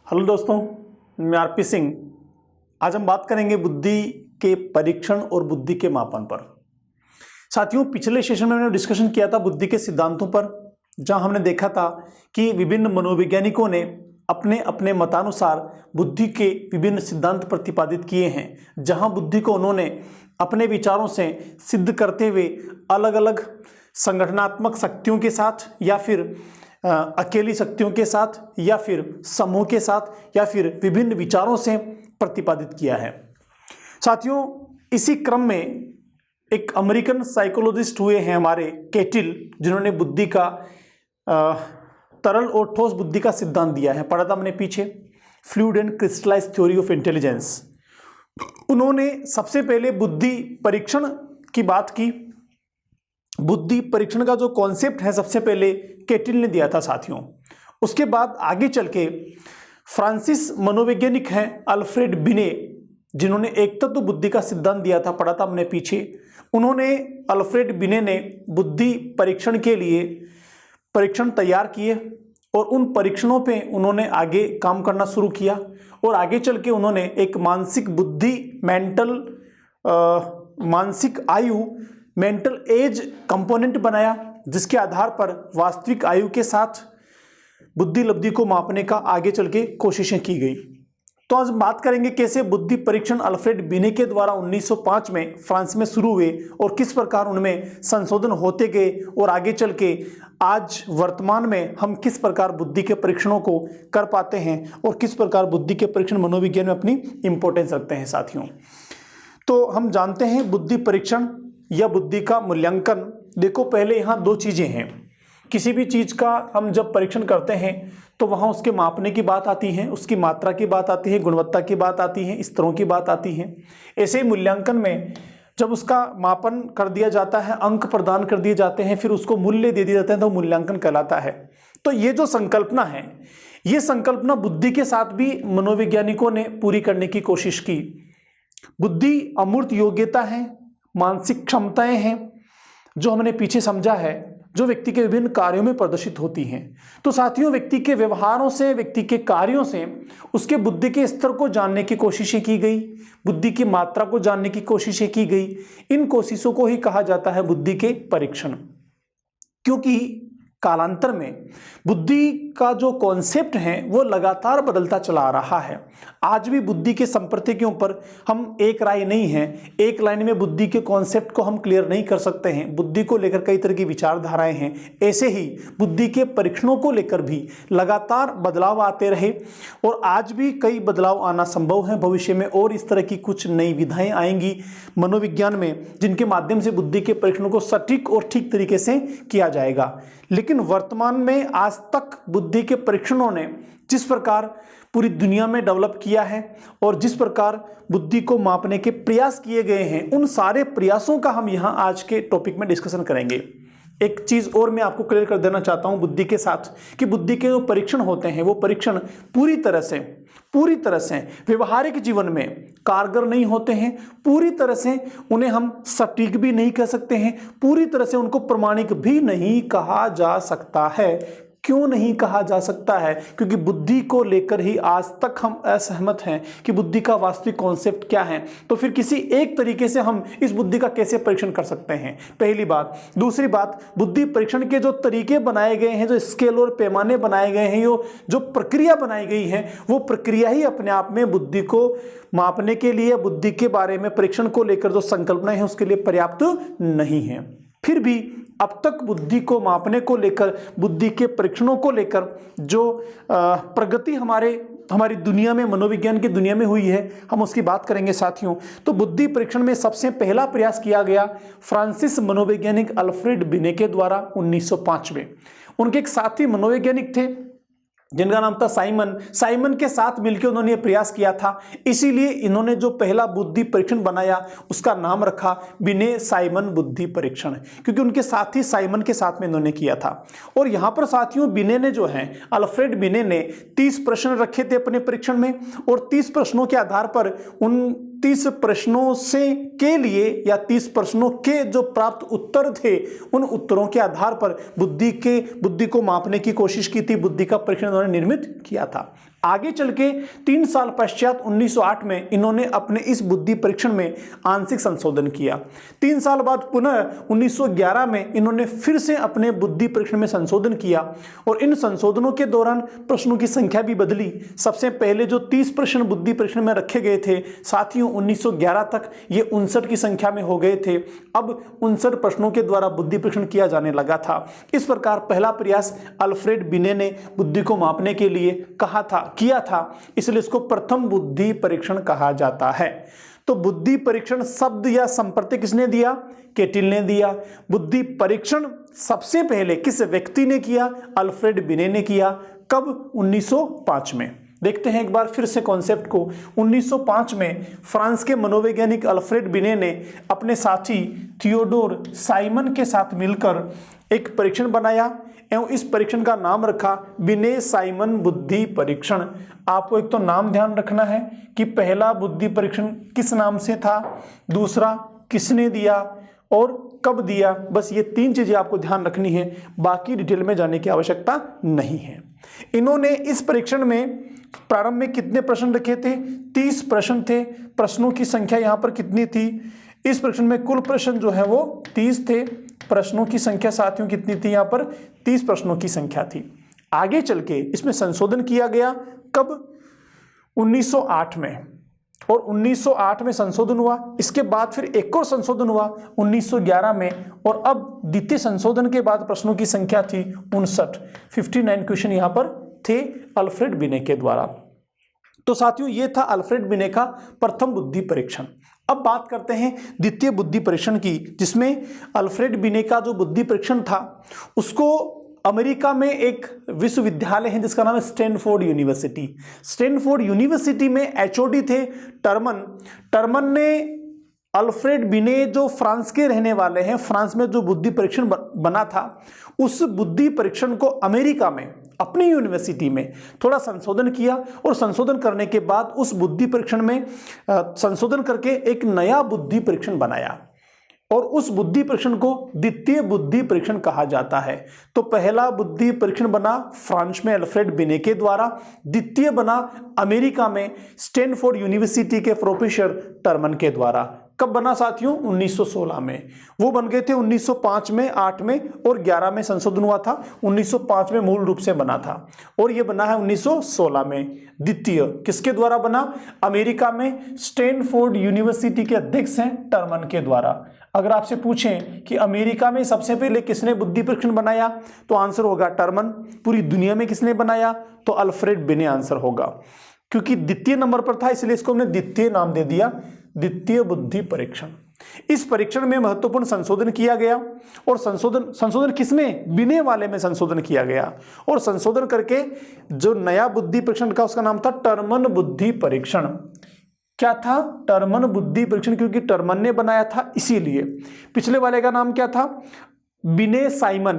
Hello दोस्तों, मैं RP Singh. आज हम बात करेंगे बुद्धि के परीक्षण और बुद्धि के मापन पर। साथियों, पिछले सेशन में हमने डिस्कशन किया था बुद्धि के सिद्धांतों पर, जहां हमने देखा था कि विभिन्न मनोवैज्ञानिकों ने अपने अपने मतानुसार बुद्धि के विभिन्न सिद्धांत प्रतिपादित किए हैं, जहां बुद्धि को उन्होंने अपने विचारों से सिद्ध करते हुए अलग अलग संगठनात्मक शक्तियों के साथ या फिर अकेली शक्तियों के साथ या फिर समूह के साथ या फिर विभिन्न विचारों से प्रतिपादित किया है। साथियों, इसी क्रम में एक अमेरिकन साइकोलॉजिस्ट हुए हैं हमारे कैटिल, जिन्होंने बुद्धि का तरल और ठोस बुद्धि का सिद्धांत दिया है। पढ़ा था हमने पीछे, fluid and crystallised theory of intelligence. उन्होंने सबसे पहले बुद्धि परीक्षण की बात की। बुद्धि परीक्षण का जो कॉन्सेप्ट है सबसे पहले कैटिल ने दिया था साथियों। उसके बाद आगे चल के फ्रांसिस मनोवैज्ञानिक हैं अल्फ्रेड बिने, जिन्होंने एक तत्व बुद्धि का सिद्धांत दिया था, पढ़ा था हमने पीछे। उन्होंने अल्फ्रेड बिने ने बुद्धि परीक्षण के लिए परीक्षण तैयार किए और उन परीक्षणों पे उन्होंने आगे काम करना शुरू किया और आगे चल के उन्होंने एक मानसिक बुद्धि मानसिक आयु मेंटल एज कंपोनेंट बनाया, जिसके आधार पर वास्तविक आयु के साथ बुद्धि लब्धि को मापने का आगे चल के कोशिशें की गई। तो आज बात करेंगे कैसे बुद्धि परीक्षण अल्फ्रेड बिने के द्वारा 1905 में फ्रांस में शुरू हुए और किस प्रकार उनमें संशोधन होते गए और आगे चल के आज वर्तमान में हम किस प्रकार बुद्धि के परीक्षणों को कर पाते हैं और किस प्रकार बुद्धि के परीक्षण मनोविज्ञान में अपनी इंपॉर्टेंस रखते हैं। साथियों, तो हम जानते हैं बुद्धि परीक्षण या बुद्धि का मूल्यांकन। देखो, पहले यहाँ दो चीजें हैं। किसी भी चीज का हम जब परीक्षण करते हैं तो वहाँ उसके मापने की बात आती है, उसकी मात्रा की बात आती है, गुणवत्ता की बात आती है, स्तरों की बात आती है। ऐसे ही मूल्यांकन में जब उसका मापन कर दिया जाता है, अंक प्रदान कर दिए जाते हैं, फिर उसको मूल्य दे दिए जाते हैं, तो मूल्यांकन कहलाता है। तो ये जो संकल्पना है, ये संकल्पना बुद्धि के साथ भी मनोवैज्ञानिकों ने पूरी करने की कोशिश की। बुद्धि अमूर्त योग्यता है, मानसिक क्षमताएं हैं, जो हमने पीछे समझा है, जो व्यक्ति के विभिन्न कार्यों में प्रदर्शित होती हैं। तो साथियों, व्यक्ति के व्यवहारों से, व्यक्ति के कार्यों से उसके बुद्धि के स्तर को जानने की कोशिशें की गई, बुद्धि की मात्रा को जानने की कोशिशें की गई। इन कोशिशों को ही कहा जाता है बुद्धि के परीक्षण। क्योंकि कालांतर में बुद्धि का जो कॉन्सेप्ट है वो लगातार बदलता चला आ रहा है। आज भी बुद्धि के संप्रति के ऊपर हम एक राय नहीं है, एक लाइन में बुद्धि के कॉन्सेप्ट को हम क्लियर नहीं कर सकते हैं। बुद्धि को लेकर कई तरह की विचारधाराएं हैं। ऐसे ही बुद्धि के परीक्षणों को लेकर भी लगातार बदलाव आते रहे और आज भी कई बदलाव आना संभव है। भविष्य में और इस तरह की कुछ नई विधाएं आएंगी मनोविज्ञान में, जिनके माध्यम से बुद्धि के परीक्षणों को सटीक और ठीक तरीके से किया जाएगा। लेकिन वर्तमान में आज तक बुद्धि के परीक्षणों ने जिस प्रकार पूरी दुनिया में डेवलप किया है और जिस प्रकार बुद्धि को मापने के प्रयास किए गए हैं, उन सारे प्रयासों का हम यहां आज के टॉपिक में डिस्कशन करेंगे। एक चीज और मैं आपको क्लियर कर देना चाहता हूं बुद्धि के साथ, कि बुद्धि के जो परीक्षण होते हैं वो परीक्षण पूरी तरह से व्यवहारिक जीवन में कारगर नहीं होते हैं। पूरी तरह से उन्हें हम सटीक भी नहीं कह सकते हैं, पूरी तरह से उनको प्रमाणिक भी नहीं कहा जा सकता है। क्यों नहीं कहा जा सकता है? क्योंकि बुद्धि को लेकर ही आज तक हम असहमत हैं कि बुद्धि का वास्तविक कॉन्सेप्ट क्या है। तो फिर किसी एक तरीके से हम इस बुद्धि का कैसे परीक्षण कर सकते हैं, पहली बात। दूसरी बात, बुद्धि परीक्षण के जो तरीके बनाए गए हैं, जो स्केल और पैमाने बनाए गए हैं, जो प्रक्रिया बनाई गई है, वो प्रक्रिया ही अपने आप में बुद्धि को मापने के लिए, बुद्धि के बारे में परीक्षण को लेकर जो संकल्पनाएं हैं उसके लिए पर्याप्त नहीं है। फिर भी अब तक बुद्धि को मापने को लेकर, बुद्धि के परीक्षणों को लेकर जो प्रगति हमारी दुनिया में, मनोविज्ञान की दुनिया में हुई है, हम उसकी बात करेंगे साथियों। तो बुद्धि परीक्षण में सबसे पहला प्रयास किया गया फ्रांसिस मनोवैज्ञानिक अल्फ्रेड बिने के द्वारा 1905 में। उनके एक साथी मनोवैज्ञानिक थे जिनका नाम था साइमन के साथ मिलकर उन्होंने ये प्रयास किया था। इसीलिए इन्होंने जो पहला बुद्धि परीक्षण बनाया उसका नाम रखा बिने साइमन बुद्धि परीक्षण, क्योंकि उनके साथी साइमन के साथ में इन्होंने किया था। और यहाँ पर साथियों, बिने ने जो है, अल्फ्रेड बिने ने 30 प्रश्न रखे थे अपने परीक्षण में और 30 प्रश्नों के आधार पर उन 30 प्रश्नों से के लिए या 30 प्रश्नों के जो प्राप्त उत्तर थे, उन उत्तरों के आधार पर बुद्धि को मापने की कोशिश की थी, बुद्धि का परीक्षण उन्होंने निर्मित किया था। आगे चल के 3 साल पश्चात 1908 में इन्होंने अपने इस बुद्धि परीक्षण में आंशिक संशोधन किया। 3 साल बाद पुनः 1911 में इन्होंने फिर से अपने बुद्धि परीक्षण में संशोधन किया और इन संशोधनों के दौरान प्रश्नों की संख्या भी बदली। सबसे पहले जो 30 प्रश्न बुद्धि परीक्षण में रखे गए थे साथियों 1911 तक ये 59 की संख्या में हो गए थे। अब 59 प्रश्नों के द्वारा बुद्धि परीक्षण किया जाने लगा था। इस प्रकार पहला प्रयास अल्फ्रेड बिने ने बुद्धि को मापने के लिए किया था, इसलिए इसको प्रथम बुद्धि परीक्षण कहा जाता है। तो बुद्धि परीक्षण शब्द या संप्रत्यय किसने दिया? केटिल ने दिया। बुद्धि परीक्षण सबसे पहले किस व्यक्ति ने किया? अल्फ्रेड बिने ने किया। कब? 1905 में। देखते हैं एक बार फिर से कॉन्सेप्ट को। 1905 में फ्रांस के मनोवैज्ञानिक अल्फ्रेड बिने ने अपने साथी थियोडोर साइमन के साथ मिलकर एक परीक्षण बनाया एवं इस परीक्षण का नाम रखा बिने साइमन बुद्धि परीक्षण। आपको एक तो नाम ध्यान रखना है कि पहला बुद्धि परीक्षण किस नाम से था, दूसरा किसने दिया और कब दिया। बस ये 3 चीजें आपको ध्यान रखनी है, बाकी डिटेल में जाने की आवश्यकता नहीं है। इन्होंने इस परीक्षण में प्रारंभ में कितने प्रश्न रखे थे? 30 प्रश्न थे। प्रश्नों की संख्या यहाँ पर कितनी थी? इस परीक्षण में कुल प्रश्न जो है वो 30 थे। प्रश्नों की संख्या साथियों कितनी थी? यहाँ पर 30 प्रश्नों की संख्या थी। आगे चल के इसमें संशोधन किया गया। कब? 1908 में। और 1908 में संशोधन हुआ। इसके बाद फिर एक और संशोधन हुआ 1911 में और अब द्वितीय संशोधन के बाद प्रश्नों की संख्या थी 59 क्वेश्चन यहाँ पर थे अल्फ्रेड बिने के द्वारा। तो साथियों ये था अल्फ्रेड बिने का प्रथम बुद्धि परीक्षण। अब बात करते हैं द्वितीय बुद्धि परीक्षण की, जिसमें अल्फ्रेड बिने का जो बुद्धि परीक्षण था उसको अमेरिका में एक विश्वविद्यालय है जिसका नाम है स्टैनफोर्ड यूनिवर्सिटी। स्टैनफोर्ड यूनिवर्सिटी में एचओडी थे टर्मन ने अल्फ्रेड बिने जो फ्रांस के रहने वाले हैं, फ्रांस में जो बुद्धि परीक्षण बना था उस बुद्धि परीक्षण को अमेरिका में अपनी यूनिवर्सिटी में थोड़ा संशोधन किया और संशोधन करने के बाद उस बुद्धि परीक्षण में संशोधन करके एक नया बुद्धि परीक्षण बनाया और उस बुद्धि परीक्षण को द्वितीय बुद्धि परीक्षण कहा जाता है। तो पहला बुद्धि परीक्षण बना फ्रांस में अल्फ्रेड बिने के द्वारा, द्वितीय बना अमेरिका में स्टैनफोर्ड यूनिवर्सिटी के प्रोफेसर टर्मन के द्वारा। कब बना साथियों? 1916 में। वो बन गए थे 1905 में, 8 में और 11 में संशोधन हुआ था। 1905 में मूल रूप से बना था और ये बना है 1916 में। द्वितीय किसके द्वारा बना? अमेरिका में स्टैनफोर्ड यूनिवर्सिटी के अध्यक्ष हैं टर्मन के द्वारा। अगर आपसे पूछें कि अमेरिका में सबसे पहले किसने बुद्धि परीक्षण बनाया तो आंसर होगा टर्मन। पूरी दुनिया में किसने बनाया तो अल्फ्रेड बिने आंसर होगा, क्योंकि द्वितीय नंबर पर था इसलिए इसको हमने द्वितीय नाम दे दिया, द्वितीय बुद्धि परीक्षण। इस परीक्षण में महत्वपूर्ण संशोधन किया गया और संशोधन किसमें? बिने वाले में संशोधन किया गया और संशोधन करके जो नया बुद्धि परीक्षण का उसका नाम था टर्मन बुद्धि परीक्षण। क्या था? टर्मन बुद्धि परीक्षण, क्योंकि टर्मन ने बनाया था इसीलिए। पिछले वाले का नाम क्या था? बिने साइमन।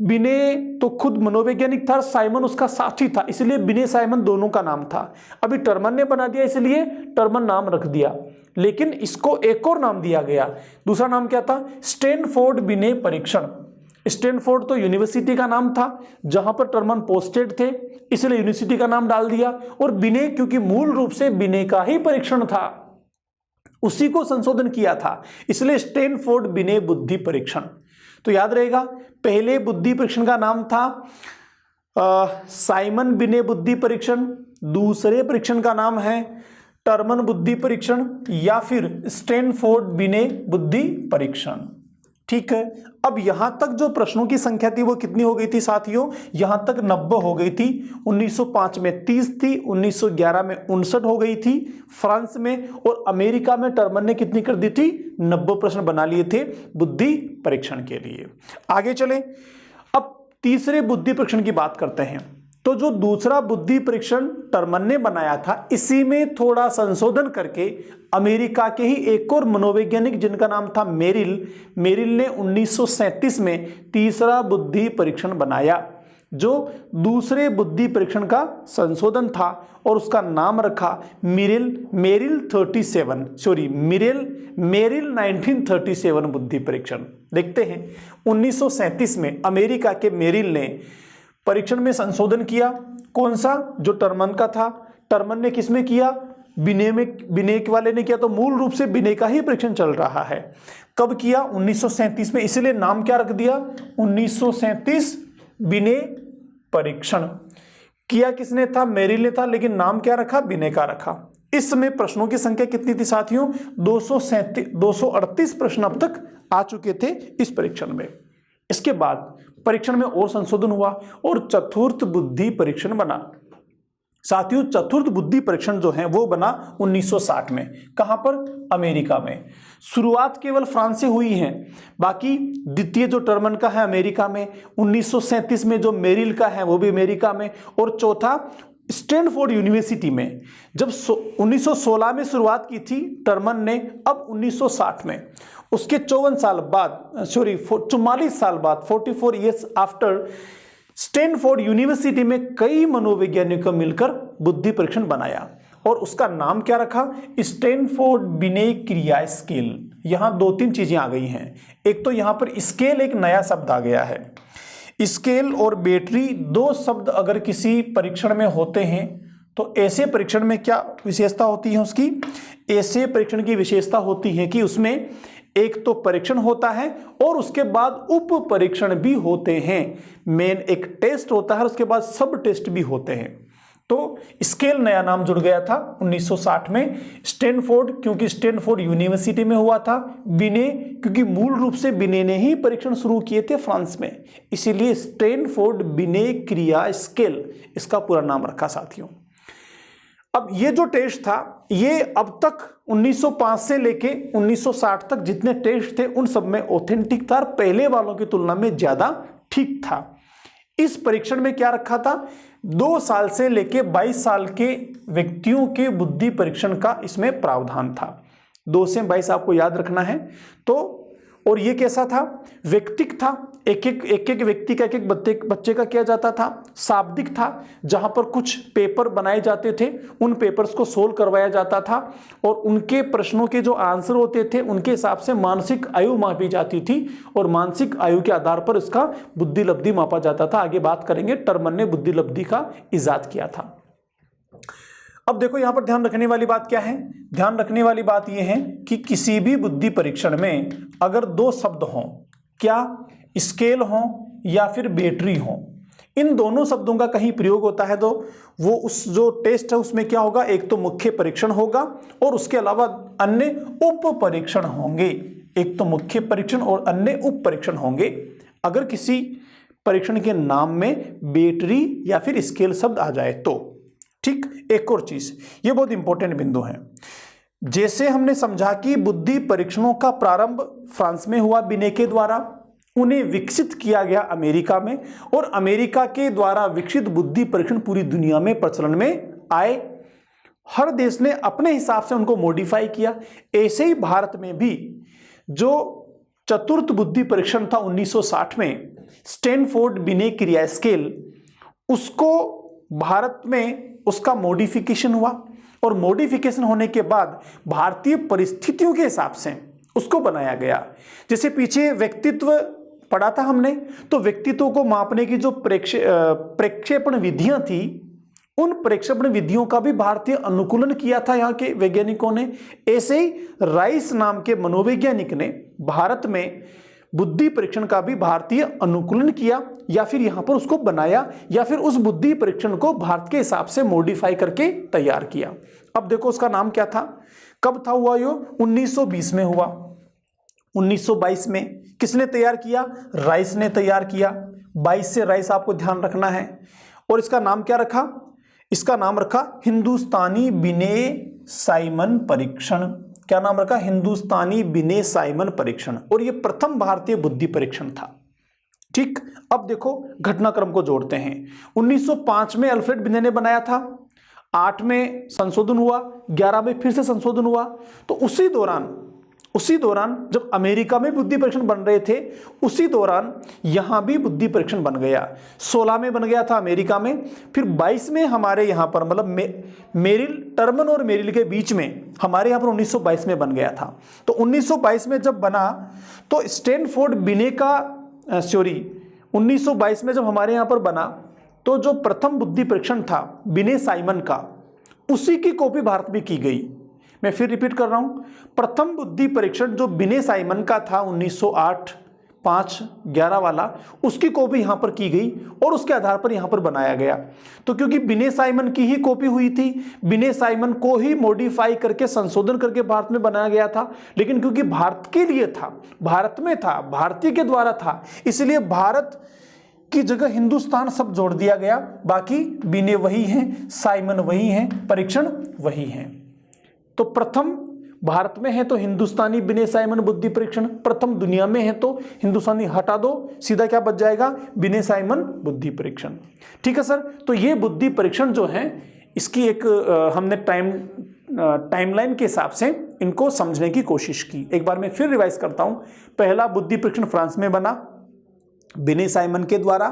बिने तो खुद मनोवैज्ञानिक था, साइमन उसका साथी था, इसलिए बिने साइमन दोनों का नाम था। अभी टर्मन ने बना दिया इसलिए टर्मन नाम रख दिया, लेकिन इसको एक और नाम दिया गया। दूसरा नाम क्या था? स्टैनफोर्ड बिने परीक्षण। स्टैनफोर्ड तो यूनिवर्सिटी का नाम था जहां पर टर्मन पोस्टेड थे, इसलिए यूनिवर्सिटी का नाम डाल दिया। और बिने क्योंकि मूल रूप से बिने का ही परीक्षण था, उसी को संशोधन किया था, इसलिए स्टैनफोर्ड बिने बुद्धि परीक्षण। तो याद रहेगा पहले बुद्धि परीक्षण का नाम था साइमन बिने बुद्धि परीक्षण, दूसरे परीक्षण का नाम है टर्मन बुद्धि परीक्षण या फिर स्टैनफोर्ड बिने बुद्धि परीक्षण। ठीक है। अब यहां तक जो प्रश्नों की संख्या थी वो कितनी हो गई थी साथियों? यहां तक 90 हो गई थी। 1905 में 30 थी, 1911 में 59 हो गई थी फ्रांस में, और अमेरिका में टर्मन ने कितनी कर दी थी? 90 प्रश्न बना लिए थे बुद्धि परीक्षण के लिए। आगे चले, अब तीसरे बुद्धि परीक्षण की बात करते हैं। तो जो दूसरा बुद्धि परीक्षण टर्मन ने बनाया था, इसी में थोड़ा संशोधन करके अमेरिका के ही एक और मनोवैज्ञानिक जिनका नाम था मेरिल ने 1937 में तीसरा बुद्धि परीक्षण बनाया, जो दूसरे बुद्धि परीक्षण का संशोधन था और उसका नाम रखा मेरिल 1937 बुद्धि परीक्षण। देखते हैं 1937 में अमेरिका के मेरिल ने परीक्षण में संशोधन किया कौन सा? जो टर्मन का था। टर्मन ने किसमें किया? बिने में, बिने वाले ने किया। तो मूल रूप से बिने का ही परीक्षण चल रहा है। कब किया? 1937 में, इसलिए नाम क्या रख दिया? 1937 बिने परीक्षण। किया किसने था? मेरिल ने था, लेकिन नाम क्या रखा? बिने का रखा। इस समय प्रश्नों की संख्या कितनी थी साथियों? 238 प्रश्न अब तक आ चुके थे इस परीक्षण में। इसके बाद परीक्षण में और संशोधन हुआ और चतुर्थ बुद्धि परीक्षण बना। साथियों, चतुर्थ बुद्धि परीक्षण जो है वो बना 1960 में। कहां पर? अमेरिका में। शुरुआत केवल फ्रांस से हुई है, बाकी द्वितीय जो टर्मन का है अमेरिका में, 1937 में जो मेरिल का है वो भी अमेरिका में, और चौथा स्टैनफोर्ड यूनिवर्सिटी में। जब 1916 में शुरुआत की थी टर्मन ने, अब 1960 में, उसके 44 साल बाद, 44 ईयर्स आफ्टर, स्टैनफोर्ड यूनिवर्सिटी में कई मनोवैज्ञानिकों मिलकर बुद्धि परीक्षण बनाया और उसका नाम क्या रखा? स्टैनफोर्ड बिने क्रिया स्केल। यहां 2-3 चीजें आ गई हैं। एक तो यहां पर स्केल एक नया शब्द आ गया है। स्केल और बैटरी 2 शब्द अगर किसी परीक्षण में होते हैं तो ऐसे परीक्षण में क्या विशेषता होती है उसकी? ऐसे परीक्षण की विशेषता होती है कि उसमें एक तो परीक्षण होता है और उसके बाद उप परीक्षण भी होते हैं। मेन एक टेस्ट होता है, उसके बाद सब टेस्ट भी होते हैं। तो स्केल नया नाम जुड़ गया था 1960 में। स्टैनफोर्ड क्योंकि स्टैनफोर्ड यूनिवर्सिटी में हुआ था। बिने क्योंकि मूल रूप से बिने ने ही परीक्षण शुरू किए थे फ्रांस में, इसीलिए स्टैनफोर्ड बिने क्रिया स्केल इसका पूरा नाम रखा साथियों। अब ये जो टेस्ट था ये अब तक 1905 से लेके 1960 तक जितने टेस्ट थे उन सब में ऑथेंटिक था और पहले वालों की तुलना में ज्यादा ठीक था। इस परीक्षण में क्या रखा था? 2 साल से लेके 22 साल के व्यक्तियों के बुद्धि परीक्षण का इसमें प्रावधान था। 2 से 22 आपको याद रखना है। तो और ये कैसा था? व्यक्तिक था, एक एक व्यक्ति का, एक बच्चे का किया जाता था। शाब्दिक था, जहां पर कुछ पेपर बनाए जाते थे, उन पेपर्स को सोल्व करवाया जाता था और उनके प्रश्नों के जो आंसर होते थे उनके हिसाब से मानसिक आयु मापी जाती थी और मानसिक आयु के आधार पर इसका बुद्धि लब्धि मापा जाता था। आगे बात करेंगे, टर्मन ने बुद्धि लब्धि का इजाद किया था। अब देखो यहां पर ध्यान रखने वाली बात क्या है? ध्यान रखने वाली बात यह है कि किसी भी बुद्धि परीक्षण में अगर 2 शब्द हों, क्या? स्केल हो या फिर बैटरी हो, इन दोनों शब्दों का कहीं प्रयोग होता है तो वो उस जो टेस्ट है उसमें क्या होगा? एक तो मुख्य परीक्षण होगा और उसके अलावा अन्य उप परीक्षण होंगे। एक तो मुख्य परीक्षण और अन्य उप परीक्षण होंगे। अगर किसी परीक्षण के नाम में बैटरी या फिर स्केल शब्द आ जाए तो। ठीक, एक और चीज, ये बहुत इंपॉर्टेंट बिंदु है। जैसे हमने समझा कि बुद्धि परीक्षणों का प्रारंभ फ्रांस में हुआ बिने के द्वारा, उन्हें विकसित किया गया अमेरिका में और अमेरिका के द्वारा विकसित बुद्धि परीक्षण पूरी दुनिया में प्रचलन में आए। हर देश ने अपने हिसाब से उनको मॉडिफाई किया। ऐसे ही भारत में भी जो चतुर्थ बुद्धि परीक्षण था 1960 में, स्टैनफोर्ड बिने क्रिया स्केल, उसको भारत में उसका मॉडिफिकेशन हुआ और मॉडिफिकेशन होने के बाद भारतीय परिस्थितियों के हिसाब से उसको बनाया गया। जैसे पीछे व्यक्तित्व पढ़ा था हमने, तो व्यक्तित्व को मापने की जो प्रक्षेपण विधियां थी, उन प्रक्षेपण विधियों का भी भारतीय अनुकूलन किया था यहाँ के वैज्ञानिकों ने। ऐसे ही राइस नाम के मनोवैज्ञानिक ने भारत में बुद्धि परीक्षण का भी भारतीय अनुकूलन किया या फिर यहां पर उसको बनाया या फिर उस बुद्धि परीक्षण को भारत के हिसाब से मॉडिफाई करके तैयार किया। अब देखो उसका नाम क्या था, कब था हुआ? यो 1920 में हुआ। 1922 में किसने तैयार किया? राइस ने तैयार किया। 22 से राइस आपको ध्यान रखना है। और इसका नाम क्या रखा? इसका नाम रखा हिंदुस्तानी बिने साइमन परीक्षण। क्या नाम रखा? हिंदुस्तानी बिने साइमन परीक्षण। और यह प्रथम भारतीय बुद्धि परीक्षण था। ठीक, अब देखो घटनाक्रम को जोड़ते हैं। 1905 में अल्फ्रेड बिने ने बनाया था, 8 में संशोधन हुआ, 11 में फिर से संशोधन हुआ। तो उसी दौरान जब अमेरिका में बुद्धि परीक्षण बन रहे थे, उसी दौरान यहां भी बुद्धि परीक्षण बन गया। 16 में बन गया था अमेरिका में, फिर 22 में हमारे यहां पर, मतलब मेरिल, टर्मन और मेरिल के बीच में हमारे यहां पर 1922 में बन गया था। तो 1922 में जब बना तो स्टैनफोर्ड बिने का 1922 में जब हमारे यहां पर बना तो जो प्रथम बुद्धि परीक्षण था बिने साइमन का, उसी की कॉपी भारत में की गई। मैं फिर रिपीट कर रहा हूं, प्रथम बुद्धि परीक्षण जो बिने साइमन का था 1908 5-11 वाला, उसकी कॉपी यहां पर की गई और उसके आधार पर यहां पर बनाया गया। तो क्योंकि बिने साइमन की ही कॉपी हुई थी, बिने साइमन को ही मॉडिफाई करके संशोधन करके भारत में बनाया गया था, लेकिन क्योंकि भारत के लिए था, भारत में था, भारतीय के द्वारा था, इसलिए भारत की जगह हिंदुस्तान सब जोड़ दिया गया। बाकी बिने वही हैं, साइमन वही हैं, परीक्षण वही हैं। तो प्रथम भारत में है तो हिंदुस्तानी बिने साइमन बुद्धि परीक्षण, प्रथम दुनिया में है तो हिंदुस्तानी हटा दो, सीधा क्या बच जाएगा, बिने साइमन बुद्धि परीक्षण। ठीक है सर, तो ये बुद्धि परीक्षण जो है इसकी एक हमने टाइमलाइन के हिसाब से इनको समझने की कोशिश की। एक बार मैं फिर रिवाइज करता हूं। पहला बुद्धि परीक्षण फ्रांस में बना बिने साइमन के द्वारा,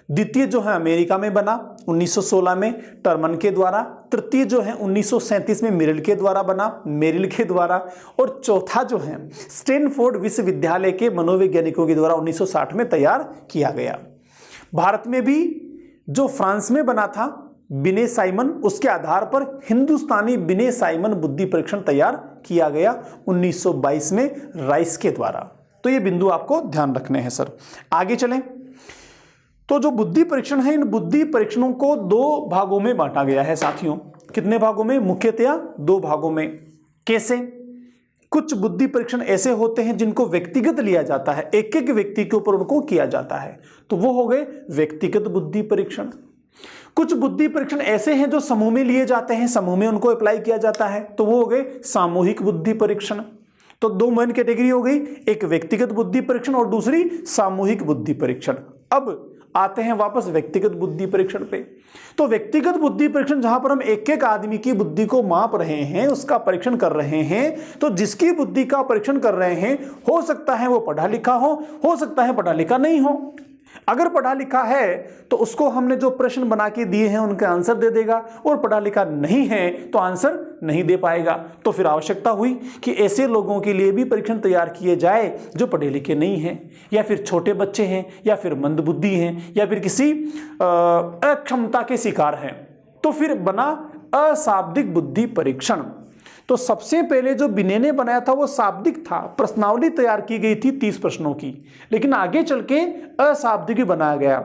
द्वितीय जो है अमेरिका में बना 1916 में टर्मन के द्वारा, तृतीय जो है 1937 में मेरिल के द्वारा बना, मेरिल के द्वारा, और चौथा जो है स्टैनफोर्ड विश्वविद्यालय के मनोवैज्ञानिकों के द्वारा 1960 में तैयार किया गया। भारत में भी जो फ्रांस में बना था बिने साइमन, उसके आधार पर हिंदुस्तानी बिने साइमन बुद्धि परीक्षण तैयार किया गया 1922 में राइस के द्वारा। तो ये बिंदु आपको ध्यान रखने हैं सर। आगे चलें तो जो बुद्धि परीक्षण है, इन बुद्धि परीक्षणों को 2 भागों में बांटा गया है साथियों। कितने भागों में? मुख्यतया 2 भागों में। कैसे? कुछ बुद्धि परीक्षण ऐसे होते हैं जिनको व्यक्तिगत लिया जाता है, एक एक व्यक्ति के ऊपर उनको किया जाता है, तो वो हो गए व्यक्तिगत बुद्धि परीक्षण। कुछ बुद्धि परीक्षण ऐसे हैं जो समूह में लिए जाते हैं, समूह में उनको अप्लाई किया जाता है, तो वो हो गए सामूहिक बुद्धि परीक्षण। तो 2 मेन कैटेगरी हो गई, एक व्यक्तिगत बुद्धि परीक्षण और दूसरी सामूहिक बुद्धि परीक्षण। अब आते हैं वापस व्यक्तिगत बुद्धि परीक्षण पे। तो व्यक्तिगत बुद्धि परीक्षण जहां पर हम एक एक आदमी की बुद्धि को माप रहे हैं, उसका परीक्षण कर रहे हैं, तो जिसकी बुद्धि का परीक्षण कर रहे हैं हो सकता है वो पढ़ा लिखा हो सकता है पढ़ा लिखा नहीं हो। अगर पढ़ा लिखा है तो उसको हमने जो प्रश्न बना के दिए हैं उनके आंसर दे देगा, और पढ़ा लिखा नहीं है तो आंसर नहीं दे पाएगा। तो फिर आवश्यकता हुई कि ऐसे लोगों के लिए भी परीक्षण तैयार किए जाए जो पढ़े लिखे नहीं हैं, या फिर छोटे बच्चे हैं, या फिर मंदबुद्धि हैं, या फिर किसी अक्षमता के शिकार हैं। तो फिर बना अशाब्दिक बुद्धि परीक्षण। तो सबसे पहले जो बिने ने बनाया था वो शाब्दिक था, प्रश्नावली तैयार की गई थी 30 प्रश्नों की, लेकिन आगे चल के अशाब्दिक भी बनाया गया।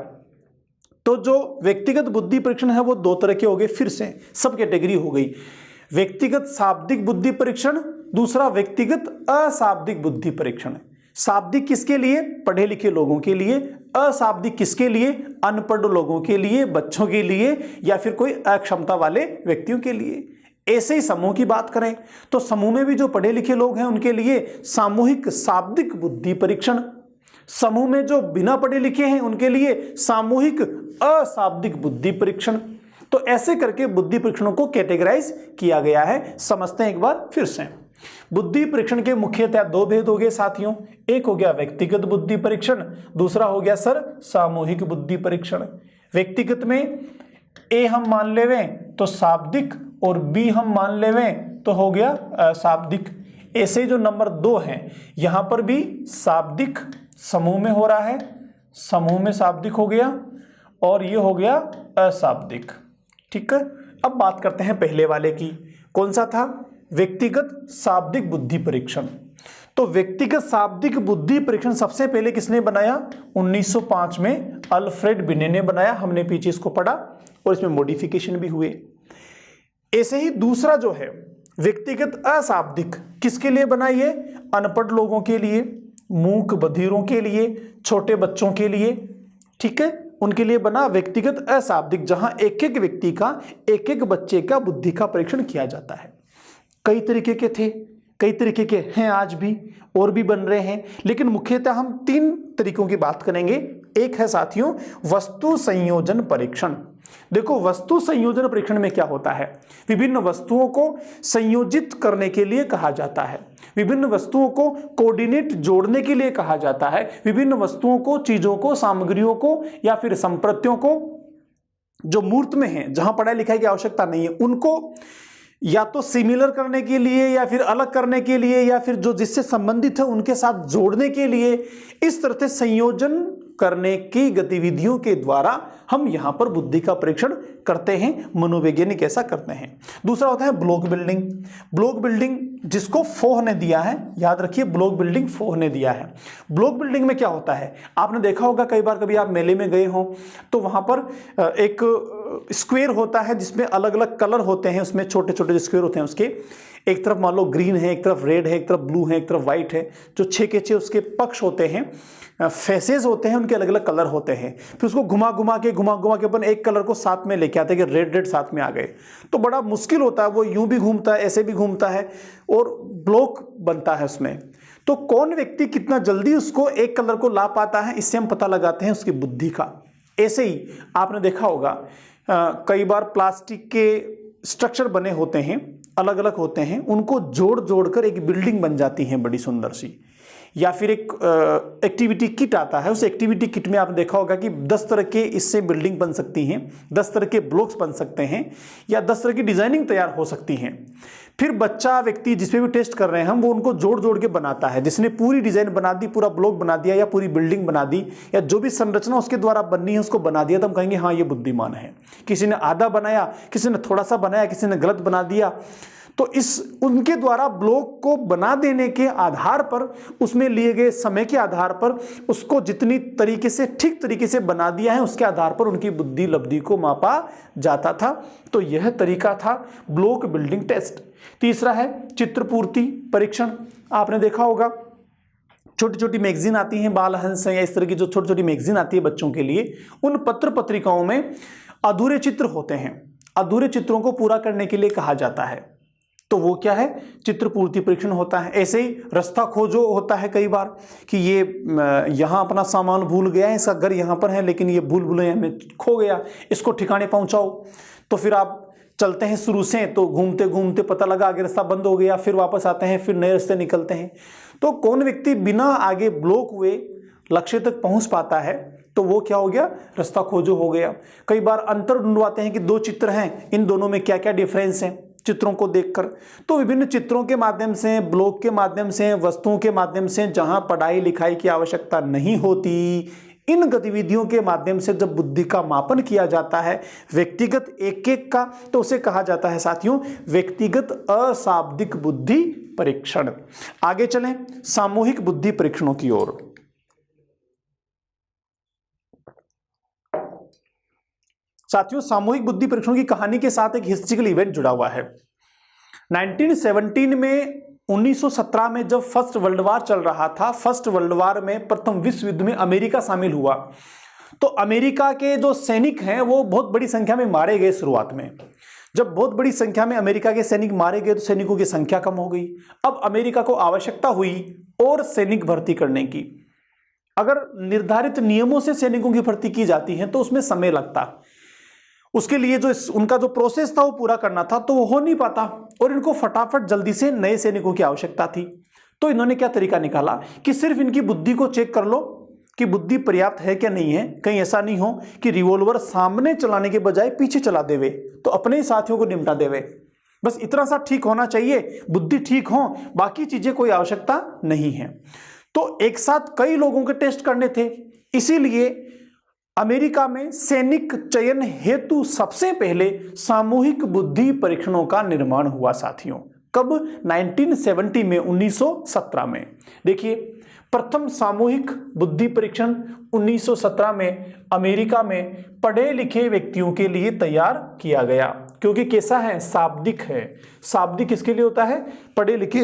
तो जो व्यक्तिगत बुद्धि परीक्षण है वो 2 तरह के हो गए, फिर से सब कैटेगरी हो गई। व्यक्तिगत शाब्दिक बुद्धि परीक्षण, दूसरा व्यक्तिगत अशाब्दिक बुद्धि परीक्षण। शाब्दिक किसके लिए? पढ़े लिखे लोगों के लिए। अशाब्दिक किसके लिए? अनपढ़ लोगों के लिए, बच्चों के लिए, या फिर कोई अक्षमता वाले व्यक्तियों के लिए। ऐसे ही समूह की बात करें तो समूह में भी जो पढ़े लिखे लोग हैं उनके लिए सामूहिक शाब्दिक बुद्धि परीक्षण, समूह में जो बिना पढ़े लिखे हैं उनके लिए सामूहिक अशाब्दिक बुद्धि परीक्षण। तो ऐसे करके बुद्धि परीक्षणों को कैटेगराइज किया गया है। समझते हैं एक बार फिर से। बुद्धि परीक्षण के मुख्यतः 2 भेद हो गए साथियों, एक हो गया व्यक्तिगत बुद्धि परीक्षण, दूसरा हो गया सर सामूहिक बुद्धि परीक्षण। व्यक्तिगत में ए हम मान लेवें तो शाब्दिक, और बी हम मान लेवें तो हो गया अशाब्दिक। ऐसे जो नंबर 2 है यहां पर भी शाब्दिक समूह में हो रहा है, समूह में शाब्दिक हो गया, और ये हो गया अशाब्दिक। ठीक है, अब बात करते हैं पहले वाले की। कौन सा था? व्यक्तिगत शाब्दिक बुद्धि परीक्षण। तो व्यक्तिगत शाब्दिक बुद्धि परीक्षण सबसे पहले किसने बनाया? 1905 में अल्फ्रेड बिने ने बनाया। हमने पीछे इसको पढ़ा और इसमें मॉडिफिकेशन भी हुए। ऐसे ही दूसरा जो है व्यक्तिगत अशाब्दिक, किसके लिए बनाई है? अनपढ़ लोगों के लिए, मूक बधिरों के लिए, छोटे बच्चों के लिए। ठीक है, उनके लिए बना व्यक्तिगत अशाब्दिक, जहां एक एक व्यक्ति का, एक एक बच्चे का बुद्धि का परीक्षण किया जाता है। कई तरीके के थे, कई तरीके के हैं आज भी, और भी बन रहे हैं, लेकिन मुख्यतः हम 3 तरीकों की बात करेंगे। एक है साथियों वस्तु संयोजन परीक्षण। देखो, वस्तु संयोजन परीक्षण में क्या होता है? विभिन्न वस्तुओं को संयोजित करने के लिए कहा जाता है, विभिन्न वस्तुओं को कोऑर्डिनेट जोड़ने के लिए कहा जाता है, विभिन्न वस्तुओं को, चीजों को, सामग्रियों को, या फिर संप्रत्यों को जो मूर्त में है, जहां पढ़ाई लिखाई की आवश्यकता नहीं है, उनको या तो सिमिलर करने के लिए, या फिर अलग करने के लिए, या फिर जो जिससे संबंधित है उनके साथ जोड़ने के लिए, इस तरह से संयोजन करने की गतिविधियों के द्वारा हम यहां पर बुद्धि का परीक्षण करते हैं, मनोवैज्ञानिक ऐसा करते हैं। दूसरा होता है ब्लॉक बिल्डिंग। ब्लॉक बिल्डिंग जिसको फोह ने दिया है, याद रखिए ब्लॉक बिल्डिंग फोह ने दिया है। ब्लॉक बिल्डिंग में क्या होता है, आपने देखा होगा कई बार, कभी आप मेले में गए हो तो वहां पर एक स्क्वायर होता है जिसमें अलग अलग कलर होते हैं, उसमें छोटे छोटे स्क्वायर होते हैं, उसके एक तरफ मान लो ग्रीन है, एक तरफ रेड है, एक तरफ ब्लू है, एक तरफ व्हाइट है, जो 6 के 6 उसके पक्ष होते हैं, फेसेस होते हैं, उनके अलग अलग कलर होते हैं। फिर उसको घुमा घुमा के अपन एक कलर को साथ में लेके आते हैं कि रेड रेड साथ में आ गए, तो बड़ा मुश्किल होता है, वो यूं भी घूमता है, ऐसे भी घूमता है और ब्लॉक बनता है उसमें। तो कौन व्यक्ति कितना जल्दी उसको एक कलर को ला पाता है, इससे हम पता लगाते हैं उसकी बुद्धि का। ऐसे ही आपने देखा होगा कई बार प्लास्टिक के स्ट्रक्चर बने होते हैं, अलग अलग होते हैं, उनको जोड़ जोड़कर एक बिल्डिंग बन जाती है बड़ी सुंदर सी। या फिर एक एक्टिविटी किट आता है, उस एक्टिविटी किट में आपने देखा होगा कि 10 तरह के इससे बिल्डिंग बन सकती हैं, 10 तरह के ब्लॉक्स बन सकते हैं, या 10 तरह की डिजाइनिंग तैयार हो सकती हैं। फिर बच्चा व्यक्ति जिस पे भी टेस्ट कर रहे हैं हम, वो उनको जोड़ जोड़ के बनाता है। जिसने पूरी डिजाइन बना दी, पूरा ब्लॉक बना दिया, या पूरी बिल्डिंग बना दी, या जो भी संरचना उसके द्वारा बननी है उसको बना दिया, तो हम कहेंगे हाँ ये बुद्धिमान है। किसी ने आधा बनाया, किसी ने थोड़ा सा बनाया, किसी ने गलत बना दिया, तो इस उनके द्वारा ब्लॉक को बना देने के आधार पर, उसमें लिए गए समय के आधार पर, उसको जितनी तरीके से ठीक तरीके से बना दिया है उसके आधार पर उनकी बुद्धि लब्धि को मापा जाता था। तो यह तरीका था ब्लॉक बिल्डिंग टेस्ट। तीसरा है चित्रपूर्ति परीक्षण। आपने देखा होगा छोटी छोटी मैगजीन आती हैं, बालहंस या इस तरह की जो छोटी छोटी मैगजीन आती है बच्चों के लिए, उन पत्र पत्रिकाओं में अधूरे चित्र होते हैं। अधूरे चित्रों को पूरा करने के लिए कहा जाता है, तो वो क्या है, चित्रपूर्ति परीक्षण होता है। ऐसे ही रास्ता खोजो होता है कई बार कि ये यहाँ अपना सामान भूल गया है, इसका घर यहाँ पर है लेकिन ये भूल भुलैया में खो गया, इसको ठिकाने पहुँचाओ। तो फिर आप चलते हैं शुरू से, तो घूमते घूमते पता लगा आगे रास्ता बंद हो गया, फिर वापस आते हैं, फिर नए रास्ते निकलते हैं। तो कौन व्यक्ति बिना आगे ब्लॉक हुए लक्ष्य तक पहुंच पाता है, तो वो क्या हो गया, रास्ता खोजो हो गया। कई बार अंतर ढूंढवाते हैं कि 2 चित्र हैं, इन दोनों में क्या क्या डिफरेंस है चित्रों को देखकर। तो विभिन्न चित्रों के माध्यम से, ब्लॉक के माध्यम से, वस्तुओं के माध्यम से, जहां पढ़ाई लिखाई की आवश्यकता नहीं होती, इन गतिविधियों के माध्यम से जब बुद्धि का मापन किया जाता है व्यक्तिगत एक एक का, तो उसे कहा जाता है साथियों व्यक्तिगत अशाब्दिक बुद्धि परीक्षण। आगे चलें सामूहिक बुद्धि परीक्षणों की ओर। साथियों सामूहिक बुद्धि परीक्षणों की कहानी के साथ एक हिस्ट्रिकल इवेंट जुड़ा हुआ है। 1917 में 1917 में जब फर्स्ट वर्ल्ड वार चल रहा था, फर्स्ट वर्ल्ड वार में प्रथम विश्व युद्ध में अमेरिका शामिल हुआ, तो अमेरिका के जो सैनिक हैं वो बहुत बड़ी संख्या में मारे गए। शुरुआत में जब बहुत बड़ी संख्या में अमेरिका के सैनिक मारे गए तो सैनिकों की संख्या कम हो गई। अब अमेरिका को आवश्यकता हुई और सैनिक भर्ती करने की। अगर निर्धारित नियमों से सैनिकों की भर्ती की जाती है तो उसमें समय लगता, उसके लिए जो उनका जो प्रोसेस था वो पूरा करना था, तो वो हो नहीं पाता, और इनको फटाफट जल्दी से नए सैनिकों की आवश्यकता थी। तो इन्होंने क्या तरीका निकाला कि सिर्फ इनकी बुद्धि को चेक कर लो कि बुद्धि पर्याप्त है क्या नहीं है। कहीं ऐसा नहीं हो कि रिवॉल्वर सामने चलाने के बजाय पीछे चला देवे तो अपने ही साथियों को निपटा देवे। बस इतना सा ठीक होना चाहिए, बुद्धि ठीक हो, बाकी चीजें कोई आवश्यकता नहीं है। तो एक साथ कई लोगों के टेस्ट करने थे, इसीलिए अमेरिका में सैनिक चयन हेतु सबसे पहले सामूहिक बुद्धि परीक्षणों का निर्माण हुआ साथियों। कब? 1970 में, 1917 में। देखिए प्रथम सामूहिक बुद्धि परीक्षण 1917 में अमेरिका में पढ़े लिखे व्यक्तियों के लिए तैयार किया गया, क्योंकि कैसा है, शाब्दिक है। शाब्दिक किसके लिए होता है? पढ़े लिखे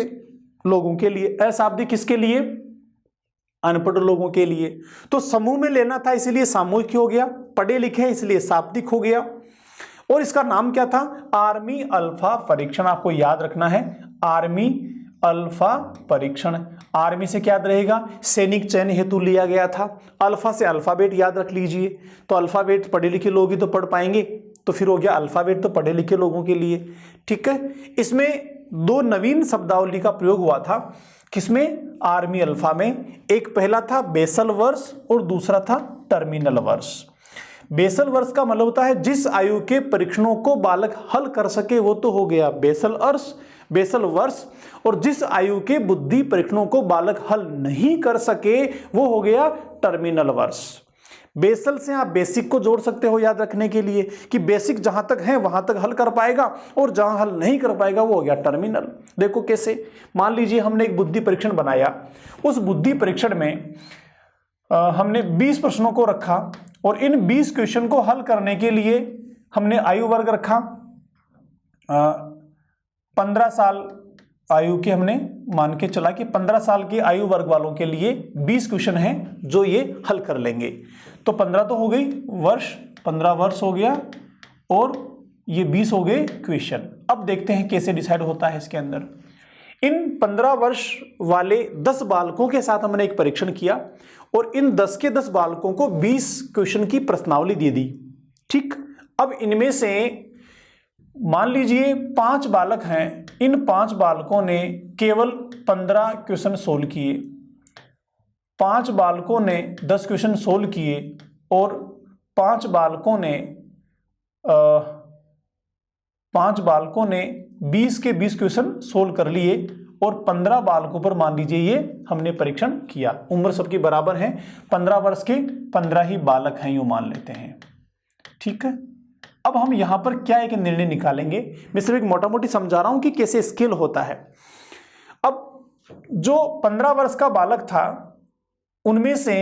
लोगों के लिए। अशाब्दिक किसके लिए? अनपढ़ लोगों के लिए। तो समूह में लेना था इसलिए सामूहिक हो गया, पढ़े लिखे इसलिए शाब्दिक हो गया। और इसका नाम क्या था? आर्मी अल्फा परीक्षण। आपको याद रखना है, आर्मी अल्फा परीक्षण। आर्मी से क्या याद रहेगा? सैनिक चयन हेतु लिया गया था। अल्फा से अल्फाबेट याद रख लीजिए, तो अल्फाबेट पढ़े लिखे लोग ही तो पढ़ पाएंगे, तो फिर हो गया अल्फाबेट तो पढ़े लिखे लोगों के लिए। ठीक है, इसमें 2 नवीन शब्दावली का प्रयोग हुआ था। किसमें? आर्मी अल्फा में। एक पहला था बेसल वर्ष और दूसरा था टर्मिनल वर्ष। बेसल वर्ष का मतलब होता है जिस आयु के परीक्षणों को बालक हल कर सके वो तो हो गया बेसल वर्ष, और जिस आयु के बुद्धि परीक्षणों को बालक हल नहीं कर सके वो हो गया टर्मिनल वर्ष। बेसल से आप बेसिक को जोड़ सकते हो याद रखने के लिए कि बेसिक जहां तक है वहां तक हल कर पाएगा और जहां हल नहीं कर पाएगा वो हो गया टर्मिनल। देखो कैसे, मान लीजिए हमने एक बुद्धि परीक्षण बनाया, उस बुद्धि परीक्षण में हमने 20 प्रश्नों को रखा और इन 20 क्वेश्चन को हल करने के लिए हमने आयु वर्ग रखा 15 साल आयु के, हमने मान के चला कि 15 साल की आयु वर्ग वालों के लिए 20 क्वेश्चन हैं जो ये हल कर लेंगे। तो 15 तो हो गई वर्ष, 15 वर्ष हो गया और ये 20 हो गए क्वेश्चन। अब देखते हैं कैसे डिसाइड होता है इसके अंदर। इन 15 वर्ष वाले 10 बालकों के साथ हमने एक परीक्षण किया और इन 10 के 10 बालकों को 20 क्वेश्चन की प्रश्नावली दे दी। ठीक, अब इनमें से मान लीजिए 5 बालक हैं, इन 5 बालकों ने केवल 15 क्वेश्चन सोल्व किए, 5 बालकों ने 10 क्वेश्चन सोल्व किए और 5 बालकों ने 20 के 20 क्वेश्चन सोल्व कर लिए और 15 बालकों पर मान लीजिए ये हमने परीक्षण किया। उम्र सबकी बराबर है, 15 वर्ष के 15 ही बालक हैं यूं मान लेते हैं। ठीक है, अब हम यहां पर क्या एक निर्णय निकालेंगे, मैं सिर्फ एक मोटा मोटी समझा रहा हूं कि कैसे स्केल होता है। अब जो 15 वर्ष का बालक था उनमें से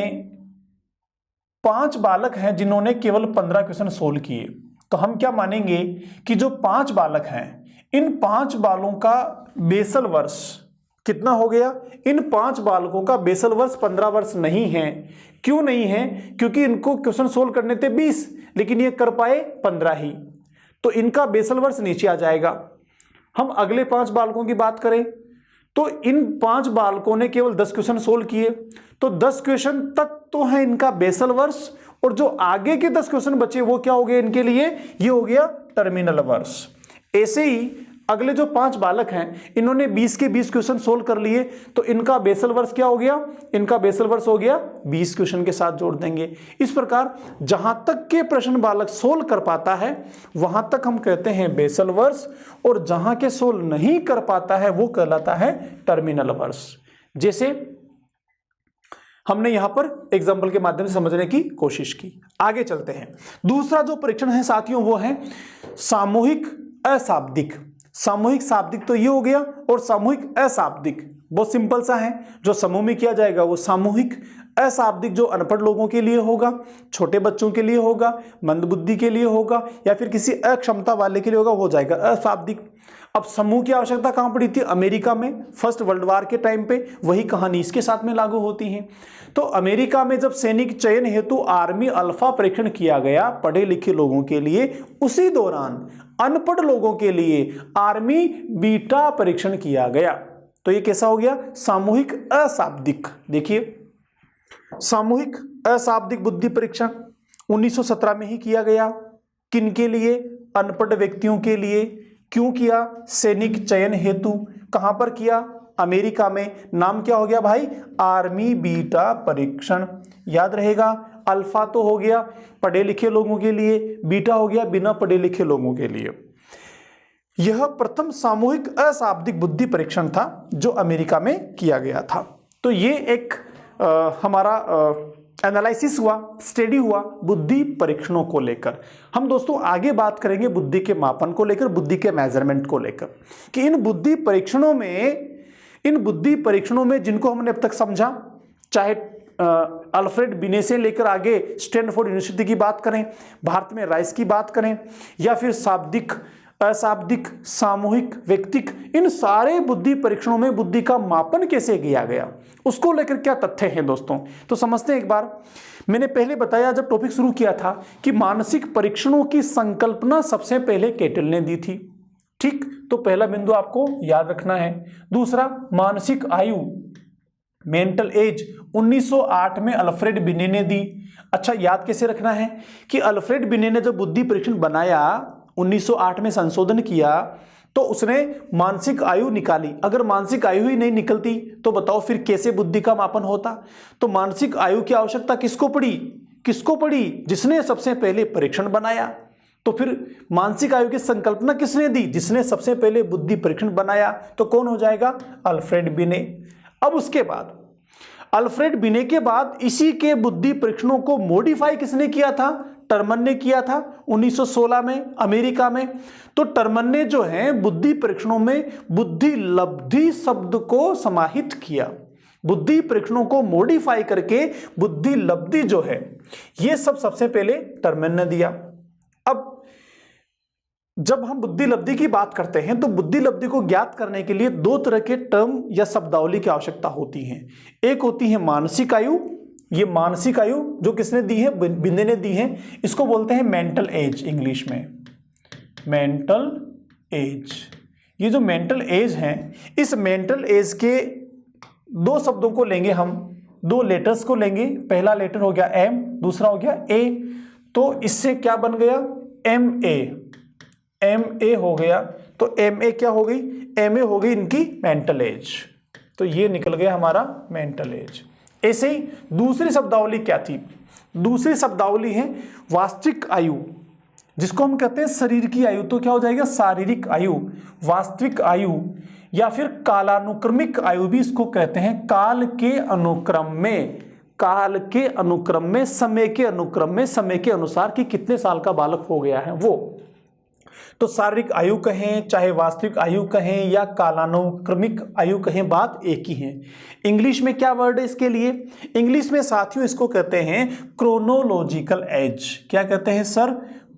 5 बालक हैं जिन्होंने केवल 15 क्वेश्चन सोल्व किए, तो हम क्या मानेंगे कि जो 5 बालक हैं इन 5 बालों का बेसल वर्ष कितना हो गया। इन 5 बालकों का बेसल वर्ष 15 वर्ष नहीं है। क्यों नहीं है? क्योंकि इनको क्वेश्चन सोल्व करने थे 20 लेकिन ये कर पाए 15 ही, तो इनका बेसल वर्ष नीचे आ जाएगा। हम अगले 5 बालकों की बात करें तो इन 5 बालकों ने केवल 10 क्वेश्चन सोल्व किए, तो 10 क्वेश्चन तक तो है इनका बेसल वर्ष और जो आगे के 10 क्वेश्चन बचे वो क्या हो गए इनके लिए, ये हो गया टर्मिनल वर्ष। ऐसे ही अगले जो 5 बालक हैं इन्होंने 20 के 20 क्वेश्चन सोल्व कर लिए, तो इनका बेसल वर्ष क्या हो गया, इनका बेसल वर्ष हो गया 20 क्वेश्चन के साथ जोड़ देंगे। इस प्रकार जहां तक के प्रश्न बालक सोल्व कर पाता है वहां तक हम कहते हैं बेसल वर्ष और जहां के सोल्व नहीं कर पाता है वो कहलाता है टर्मिनल वर्ष। जैसे हमने यहां पर एग्जाम्पल के माध्यम से समझने की कोशिश की। आगे चलते हैं। दूसरा जो परीक्षण है साथियों वो है सामूहिक अशाब्दिक। सामूहिक शाब्दिक तो ये हो गया और सामूहिक अशाब्दिक बहुत सिंपल सा है, जो समूह में किया जाएगा वो सामूहिक। अशाब्दिक जो अनपढ़ लोगों के लिए होगा, छोटे बच्चों के लिए होगा, मंदबुद्धि के लिए होगा या फिर किसी अक्षमता वाले के लिए होगा, हो जाएगा अशाब्दिक। अब समूह की आवश्यकता कहां पड़ी थी? अमेरिका में फर्स्ट वर्ल्ड वार के टाइम पे, वही कहानी इसके साथ में लागू होती है। तो अमेरिका में जब सैनिक चयन हेतु आर्मी अल्फा परीक्षण किया गया पढ़े लिखे लोगों के लिए, उसी दौरान अनपढ़ लोगों के लिए आर्मी बीटा परीक्षण किया गया। तो ये कैसा हो गया? सामूहिक अशाब्दिक। देखिए सामूहिक अशाब्दिक बुद्धि परीक्षण 1917 में ही किया गया। किन के लिए? अनपढ़ व्यक्तियों के लिए। क्यों किया? सैनिक चयन हेतु। कहां पर किया? अमेरिका में। नाम क्या हो गया भाई? आर्मी बीटा परीक्षण। याद रहेगा, अल्फा तो हो गया पढ़े लिखे लोगों के लिए, बीटा हो गया बिना पढ़े लिखे लोगों के लिए। यह प्रथम सामूहिक अशाब्दिक बुद्धि परीक्षण था जो अमेरिका में किया गया था। तो ये एक हमारा एनालिसिस हुआ, स्टडी हुआ बुद्धि परीक्षणों को लेकर। हम दोस्तों आगे बात करेंगे बुद्धि के मापन को लेकर, बुद्धि के मेजरमेंट को लेकर, कि इन बुद्धि परीक्षणों में जिनको हमने अब तक समझा, चाहे अल्फ्रेड बिने से लेकर आगे स्टैनफोर्ड यूनिवर्सिटी की बात करें, भारत में राइस की बात करें, या फिर शाब्दिक, अशाब्दिक, सामूहिक, व्यक्तिक, इन सारे बुद्धि परीक्षणों में बुद्धि का मापन कैसे किया गया, उसको लेकर क्या तथ्य हैं दोस्तों, तो समझते हैं एक बार। मैंने पहले बताया जब टॉपिक शुरू किया था कि मानसिक परीक्षणों की संकल्पना सबसे पहले केटल ने दी थी। ठीक, तो पहला बिंदु आपको याद रखना है। दूसरा, मानसिक आयु, मेंटल एज 1908 में अल्फ्रेड बिने ने दी। अच्छा, याद कैसे रखना है कि अल्फ्रेड बिने ने जब बुद्धि परीक्षण बनाया 1908 में संशोधन किया तो उसने मानसिक आयु निकाली। अगर मानसिक आयु ही नहीं निकलती तो बताओ फिर कैसे बुद्धि का मापन होता। तो मानसिक आयु की आवश्यकता किसको पड़ी? किसको पड़ी? जिसने सबसे पहले परीक्षण बनाया। तो फिर मानसिक आयु की संकल्पना किसने दी? जिसने सबसे पहले बुद्धि परीक्षण बनाया। तो कौन हो जाएगा? अल्फ्रेड बिने। अब उसके बाद अल्फ्रेड बिने के बाद इसी के बुद्धि परीक्षणों को मॉडिफाई किसने किया था? टर्मन ने किया था 1916 में अमेरिका में। तो टर्मन ने जो है बुद्धि परीक्षणों में बुद्धि लब्धि शब्द को समाहित किया। बुद्धि परीक्षणों को मॉडिफाई करके बुद्धि लब्धि जो है ये सब सबसे पहले टर्मन ने दिया। अब जब हम बुद्धि लब्धि की बात करते हैं तो बुद्धि लब्धि को ज्ञात करने के लिए दो तरह के टर्म या शब्दावली की आवश्यकता होती है। एक होती है मानसिक आयु। ये मानसिक आयु जो किसने दी है? बिंदे ने दी है। इसको बोलते हैं मेंटल एज, इंग्लिश में मेंटल एज। ये जो मेंटल एज है, इस मेंटल एज के दो शब्दों को लेंगे हम, दो लेटर्स को लेंगे। पहला लेटर हो गया एम, दूसरा हो गया ए। तो इससे क्या बन गया? M A. एम ए हो गया। तो एम ए क्या हो गई? एम ए हो गई इनकी मेंटल एज। तो ये निकल गया हमारा मेंटल एज। ऐसे ही दूसरी शब्दावली क्या थी? दूसरी शब्दावली है वास्तविक आयु, जिसको हम कहते हैं शरीर की आयु। तो क्या हो जाएगा? शारीरिक आयु, वास्तविक आयु, या फिर कालानुक्रमिक आयु भी इसको कहते हैं। काल के अनुक्रम में, काल के अनुक्रम में, समय के अनुक्रम में, समय के अनुसार कि कितने साल का बालक हो गया है वो। तो शारीरिक आयु कहें, चाहे वास्तविक आयु कहें या कालानुक्रमिक आयु कहें, बात एक ही है। इंग्लिश में क्या वर्ड है इसके लिए? इंग्लिश में साथियों इसको कहते हैं क्रोनोलॉजिकल एज। क्या कहते हैं सर?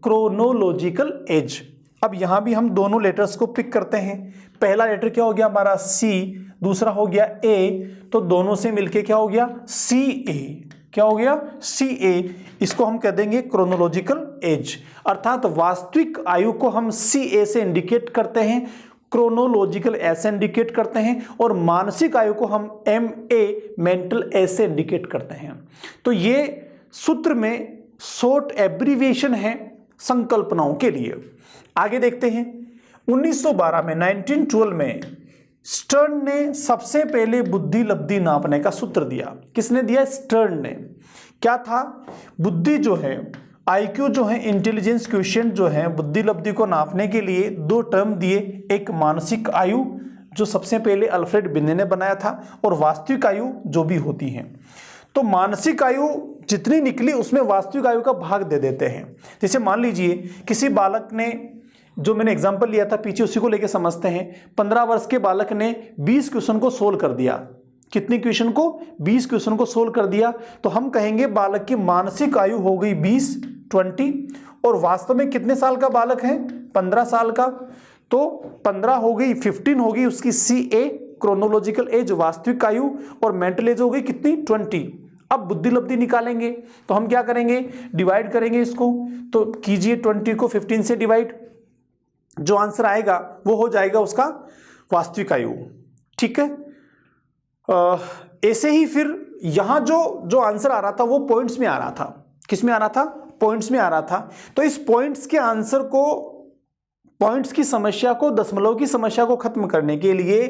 Chronological age. अब यहां भी हम दोनों लेटर्स को पिक करते हैं। पहला लेटर क्या हो गया हमारा? सी, दूसरा हो गया ए। तो दोनों से मिलके क्या हो गया? सी ए। क्या हो गया? सी ए। इसको हम कह देंगे क्रोनोलॉजिकल एज, अर्थात वास्तविक आयु को हम सी ए से इंडिकेट करते हैं, क्रोनोलॉजिकल एज से इंडिकेट करते हैं, और मानसिक आयु को हम एम ए मेंटल एज से इंडिकेट करते हैं। तो ये सूत्र में शॉर्ट एब्रीविएशन है संकल्पनाओं के लिए। आगे देखते हैं। 1912 में 1912 में स्टर्न ने सबसे पहले बुद्धि लब्धि नापने का सूत्र दिया। किसने दिया? स्टर्न ने। क्या था? बुद्धि जो है, आईक्यू जो है, इंटेलिजेंस क्वोशिएंट जो है, बुद्धि लब्धि को नापने के लिए दो टर्म दिए। एक मानसिक आयु जो सबसे पहले अल्फ्रेड बिने ने बनाया था, और वास्तविक आयु जो भी होती है। तो मानसिक आयु जितनी निकली उसमें वास्तविक आयु का भाग दे देते हैं। जैसे मान लीजिए किसी बालक ने, जो मैंने एग्जाम्पल लिया था पीछे, उसी को लेकर समझते हैं। 15 वर्ष के बालक ने 20 क्वेश्चन को सोल्व कर दिया। कितनी क्वेश्चन को? 20 क्वेश्चन को सोल्व कर दिया। तो हम कहेंगे बालक की मानसिक आयु हो गई 20, और वास्तव में कितने साल का बालक है? 15 साल का। तो 15 हो गई, 15 होगी उसकी सी ए क्रोनोलॉजिकल एज वास्तविक आयु, और मेंटल एज हो गई कितनी? 20। अब बुद्धि लब्धि निकालेंगे तो हम क्या करेंगे? डिवाइड करेंगे इसको। तो कीजिए 20 को 15 से डिवाइड, जो आंसर आएगा वो हो जाएगा उसका वास्तविक आयु। ठीक है। ऐसे ही फिर यहां जो आंसर आ रहा था वो पॉइंट्स में आ रहा था। किस में आ रहा था? पॉइंट्स में आ रहा था। तो इस पॉइंट्स के आंसर को, पॉइंट्स की समस्या को, दशमलव की समस्या को खत्म करने के लिए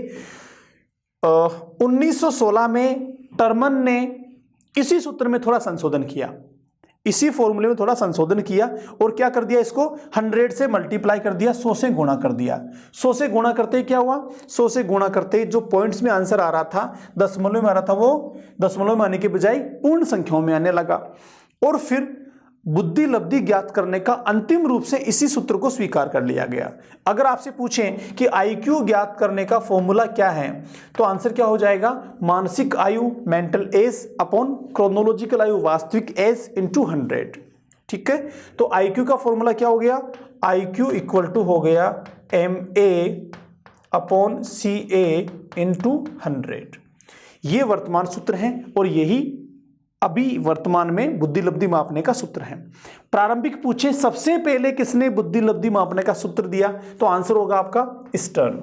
1916 में टर्मन ने इसी सूत्र में थोड़ा संशोधन किया, इसी फॉर्मूले में थोड़ा संशोधन किया, और क्या कर दिया? इसको 100 से मल्टीप्लाई कर दिया, 100 से गुणा कर दिया। 100 से गुणा करते ही क्या हुआ? 100 से गुणा करते ही जो पॉइंट्स में आंसर आ रहा था, दशमलव में आ रहा था, वो दशमलव में आने के बजाय पूर्ण संख्याओं में आने लगा। और फिर बुद्धि लब्धि ज्ञात करने का अंतिम रूप से इसी सूत्र को स्वीकार कर लिया गया। अगर आपसे पूछें कि आईक्यू ज्ञात करने का फॉर्मूला क्या है, तो आंसर क्या हो जाएगा? मानसिक आयु मेंटल एज अपॉन क्रोनोलॉजिकल आयु वास्तविक एज इंटू 100। ठीक है। तो आईक्यू का फॉर्मूला क्या हो गया? आईक्यू इक्वल टू हो गया M A upon C A into 100। ये वर्तमान सूत्र है, और यही अभी वर्तमान में बुद्धि लब्धि मापने का सूत्र है। प्रारंभिक पूछे सबसे पहले किसने बुद्धि लब्धि मापने का सूत्र दिया, तो आंसर होगा आपका स्टर्न।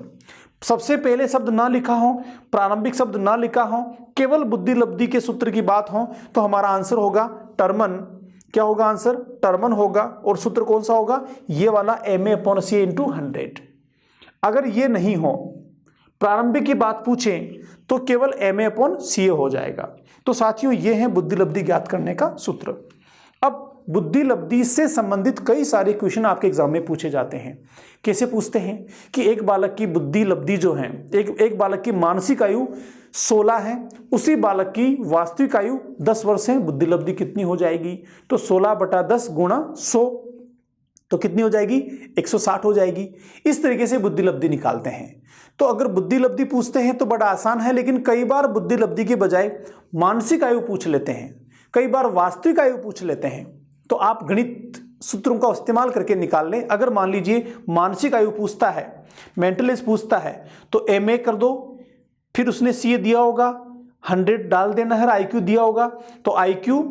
सबसे पहले शब्द ना लिखा हो, प्रारंभिक शब्द ना लिखा हो, केवल बुद्धि लब्धि के सूत्र की बात हो, तो हमारा आंसर होगा टर्मन। क्या होगा आंसर? टर्मन होगा। और सूत्र कौन सा होगा? ये वाला M A upon C into 100। अगर ये नहीं हो, प्रारंभिक की बात पूछें, तो केवल एम ए अपॉन सी ए हो जाएगा। तो साथियों ये है बुद्धि लब्धि ज्ञात करने का सूत्र। अब बुद्धि लब्धि से संबंधित कई सारे क्वेश्चन आपके एग्जाम में पूछे जाते हैं। कैसे पूछते हैं कि एक बालक की बुद्धि लब्धि जो है, एक बालक की मानसिक आयु 16 है, उसी बालक की वास्तविक आयु 10 वर्ष है, बुद्धि लब्धि कितनी हो जाएगी? तो 16/10 गुणा 100 तो कितनी हो जाएगी? 160 हो जाएगी। इस तरीके से बुद्धि लब्धि निकालते हैं। तो अगर बुद्धि लब्धि पूछते हैं तो बड़ा आसान है, लेकिन कई बार बुद्धि लब्धि के बजाय मानसिक आयु पूछ लेते हैं, कई बार वास्तविक आयु पूछ लेते हैं। तो आप गणित सूत्रों का इस्तेमाल करके निकाल लें। अगर मान लीजिए मानसिक आयु पूछता है, मेंटल एज पूछता है, तो MA कर दो, फिर उसने CA दिया होगा, 100 डाल देना है, IQ दिया होगा, तो IQ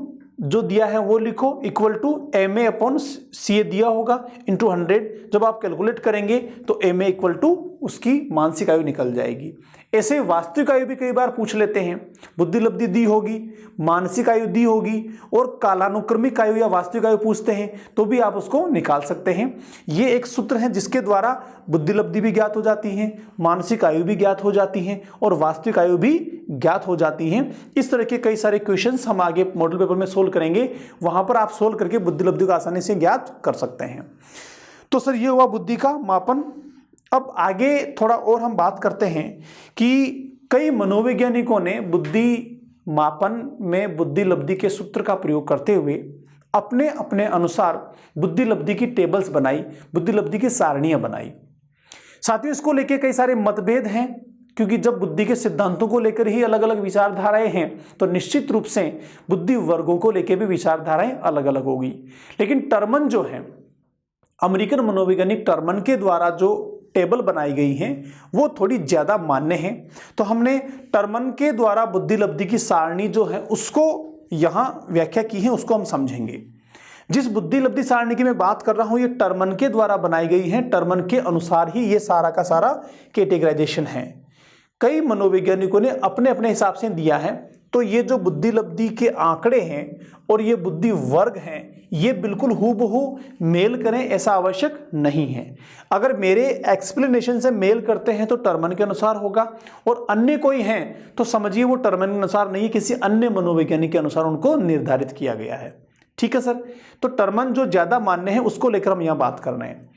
जो दिया है वो लिखो इक्वल टू MA/CA दिया होगा इंटू 100। जब आप कैलकुलेट करेंगे तो MA इक्वल टू उसकी मानसिक आयु निकल जाएगी। ऐसे वास्तविक आयु भी कई बार पूछ लेते हैं। बुद्धि लब्धि दी होगी, मानसिक आयु दी होगी और कालानुक्रमिक आयु या वास्तविक आयु पूछते हैं तो भी आप उसको निकाल सकते हैं। ये एक सूत्र है जिसके द्वारा बुद्धि लब्धि भी ज्ञात हो जाती है, मानसिक आयु भी ज्ञात हो जाती है और वास्तविक आयु भी ज्ञात हो जाती है। इस तरह के कई सारे क्वेश्चंस हम आगे मॉडल पेपर में सोल्व करेंगे, वहां पर आप सोल्व करके बुद्धि लब्धि को आसानी से ज्ञात कर सकते हैं। तो सर ये हुआ बुद्धि का मापन। अब आगे थोड़ा और हम बात करते हैं कि कई मनोवैज्ञानिकों ने बुद्धि मापन में बुद्धि लब्धि के सूत्र का प्रयोग करते हुए अपने अपने अनुसार बुद्धि लब्धि की टेबल्स बनाई, बुद्धि लब्धि की सारणियां बनाई। साथियों इसको लेके कई सारे मतभेद हैं, क्योंकि जब बुद्धि के सिद्धांतों को लेकर ही अलग अलग विचारधाराएं हैं तो निश्चित रूप से बुद्धि वर्गों को लेकर भी विचारधाराएं अलग अलग होगी। लेकिन टर्मन जो है, अमेरिकन मनोवैज्ञानिक टर्मन के द्वारा जो टेबल बनाई गई हैं वो थोड़ी ज्यादा मान्य है। तो हमने टर्मन के द्वारा बुद्धि लब्धि की सारणी जो है उसको यहां व्याख्या की है, उसको हम समझेंगे। जिस बुद्धि लब्धि सारणी की मैं बात कर रहा हूं ये टर्मन के द्वारा बनाई गई है, टर्मन के अनुसार ही ये सारा का सारा कैटेगराइजेशन है। कई मनोवैज्ञानिकों ने अपने अपने हिसाब से दिया है। तो ये जो बुद्धि लब्धि के आंकड़े हैं और ये बुद्धि वर्ग हैं, ये बिल्कुल हूबहू मेल करें ऐसा आवश्यक नहीं है। अगर मेरे एक्सप्लेनेशन से मेल करते हैं तो टर्मन के अनुसार होगा, और अन्य कोई हैं तो समझिए वो टर्मन के अनुसार नहीं, किसी अन्य मनोवैज्ञानिक के अनुसार उनको निर्धारित किया गया है। ठीक है सर। तो टर्मन जो ज्यादा मान्य है उसको लेकर हम यहां बात कर रहे हैं।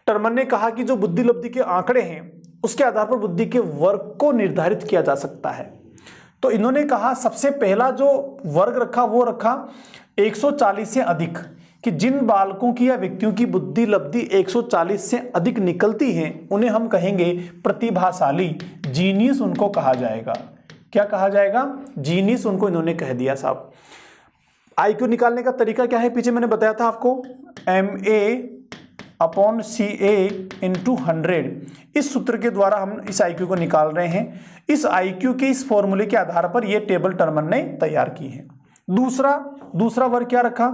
टर्मन ने कहा कि जो बुद्धि लब्धि के आंकड़े हैं उसके आधार पर बुद्धि के वर्ग को निर्धारित किया जा सकता है। तो इन्होंने कहा सबसे पहला जो वर्ग रखा वो रखा 140 से अधिक, कि जिन बालकों की या व्यक्तियों की बुद्धि लब्धि 140 से अधिक निकलती है उन्हें हम कहेंगे प्रतिभाशाली, जीनियस उनको कहा जाएगा। क्या कहा जाएगा? जीनियस उनको इन्होंने कह दिया साहब। IQ निकालने का तरीका क्या है? पीछे मैंने बताया था आपको, MA/CA × 100। इस सूत्र के द्वारा हम इस IQ को निकाल रहे हैं। इस IQ के इस फॉर्मूले के आधार पर यह टेबल टर्मन ने तैयार की है। दूसरा वर्ग क्या रखा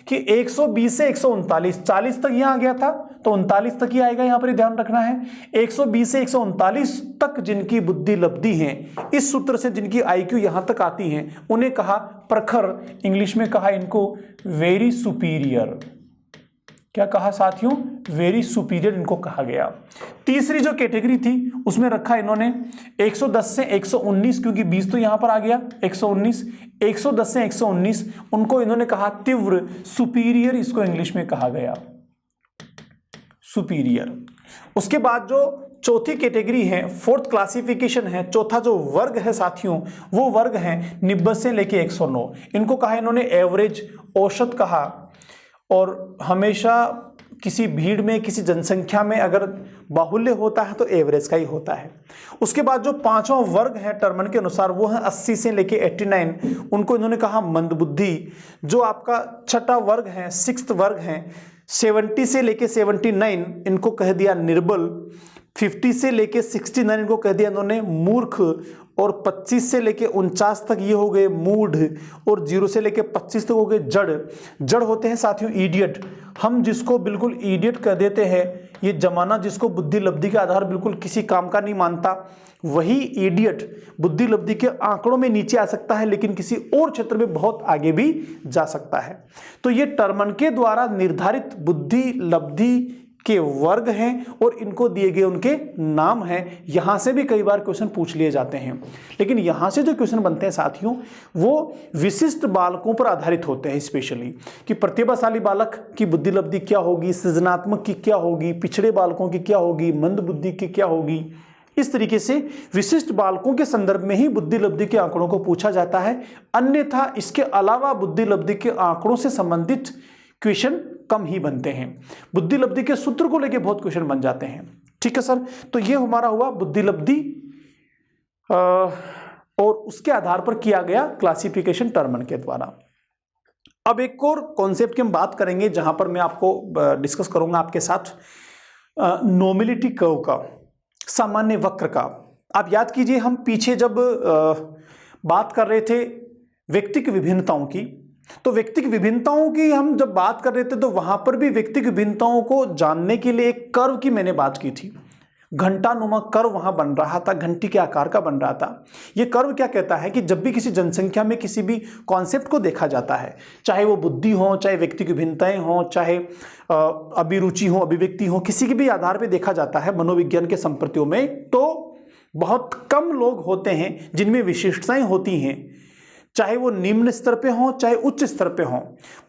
कि 120 से 139, 40 तक यहां आ गया था तो 39 तक ही आएगा, यहां पर ध्यान रखना है। 120 से 139 तक जिनकी बुद्धि लब्धि है, इस सूत्र से जिनकी IQ यहां तक आती है उन्हें कहा प्रखर, इंग्लिश में कहा इनको वेरी सुपीरियर। क्या कहा साथियों? वेरी सुपीरियर इनको कहा गया। तीसरी जो कैटेगरी थी उसमें रखा इन्होंने 110 से 119, क्योंकि 20 तो यहां पर आ गया, 110 से 119 उनको इन्होंने कहा तीव्र, सुपीरियर इसको इंग्लिश में कहा गया, सुपीरियर। उसके बाद जो चौथी कैटेगरी है, फोर्थ क्लासिफिकेशन है, चौथा जो वर्ग है साथियों वो वर्ग है 90 से लेके 109। इनको कहा इन्होंने एवरेज, औसत कहा। और हमेशा किसी भीड़ में, किसी जनसंख्या में अगर बाहुल्य होता है तो एवरेज का ही होता है। उसके बाद जो पांचवा वर्ग है टर्मन के अनुसार वो है 80 से लेके 89, उनको इन्होंने कहा मंदबुद्धि। जो आपका छठा वर्ग है, सिक्स्थ वर्ग है, 70 से लेके 79 इनको कह दिया निर्बल। 50 से लेके 69 इनको कह दिया इन्होंने मूर्ख। और 25 से लेके 49 तक ये हो गए मूढ़। और 0 से लेके 25 तक हो गए जड़ होते हैं साथियों इडियट। हम जिसको बिल्कुल इडियट कह देते हैं, ये जमाना जिसको बुद्धि लब्धि के आधार बिल्कुल किसी काम का नहीं मानता, वही इडियट बुद्धि लब्धि के आंकड़ों में नीचे आ सकता है लेकिन किसी और क्षेत्र में बहुत आगे भी जा सकता है। तो ये टर्मन के द्वारा निर्धारित बुद्धि लब्धि के वर्ग हैं और इनको दिए गए उनके नाम हैं। यहां से भी कई बार क्वेश्चन पूछ लिए जाते हैं, लेकिन यहां से जो क्वेश्चन बनते हैं साथियों वो विशिष्ट बालकों पर आधारित होते हैं, स्पेशली कि प्रतिभाशाली बालक की बुद्धि लब्धि क्या होगी, सृजनात्मक की क्या होगी, पिछड़े बालकों की क्या होगी, मंद बुद्धि की क्या होगी। इस तरीके से विशिष्ट बालकों के संदर्भ में ही बुद्धि लब्धि के आंकड़ों को पूछा जाता है, अन्यथा इसके अलावा बुद्धि लब्धि के आंकड़ों से संबंधित क्वेश्चन कम ही बनते हैं। बुद्धि लब्धि के सूत्र को लेके बहुत क्वेश्चन बन जाते हैं। ठीक है सर, तो ये हमारा हुआ बुद्धि लब्धि और उसके आधार पर किया गया क्लासिफिकेशन टर्मन के द्वारा। अब एक और कॉन्सेप्ट की हम बात करेंगे जहां पर मैं आपको डिस्कस करूंगा आपके साथ नॉमिलिटी कर्व का, सामान्य वक्र का। आप याद कीजिए हम पीछे जब बात कर रहे थे व्यक्तिक विभिन्नताओं की, तो व्यक्तिक विभिन्नताओं की हम जब बात कर रहे थे तो वहां पर भी व्यक्तिक विभिन्नताओं को जानने के लिए एक कर्व की मैंने बात की थी। घंटानुमा कर्व वहां बन रहा था, घंटी के आकार का बन रहा था। यह कर्व क्या कहता है कि जब भी किसी जनसंख्या में किसी भी कॉन्सेप्ट को देखा जाता है, चाहे वो बुद्धि हो, चाहे व्यक्तिक विभिन्नताएं हो, चाहे अभिरुचि हो, अभिव्यक्ति हो, किसी के भी आधार पर देखा जाता है मनोविज्ञान के संप्रतियों में, तो बहुत कम लोग होते हैं जिनमें विशिष्टताएं होती हैं, चाहे वो निम्न स्तर पे हो चाहे उच्च स्तर पे हो।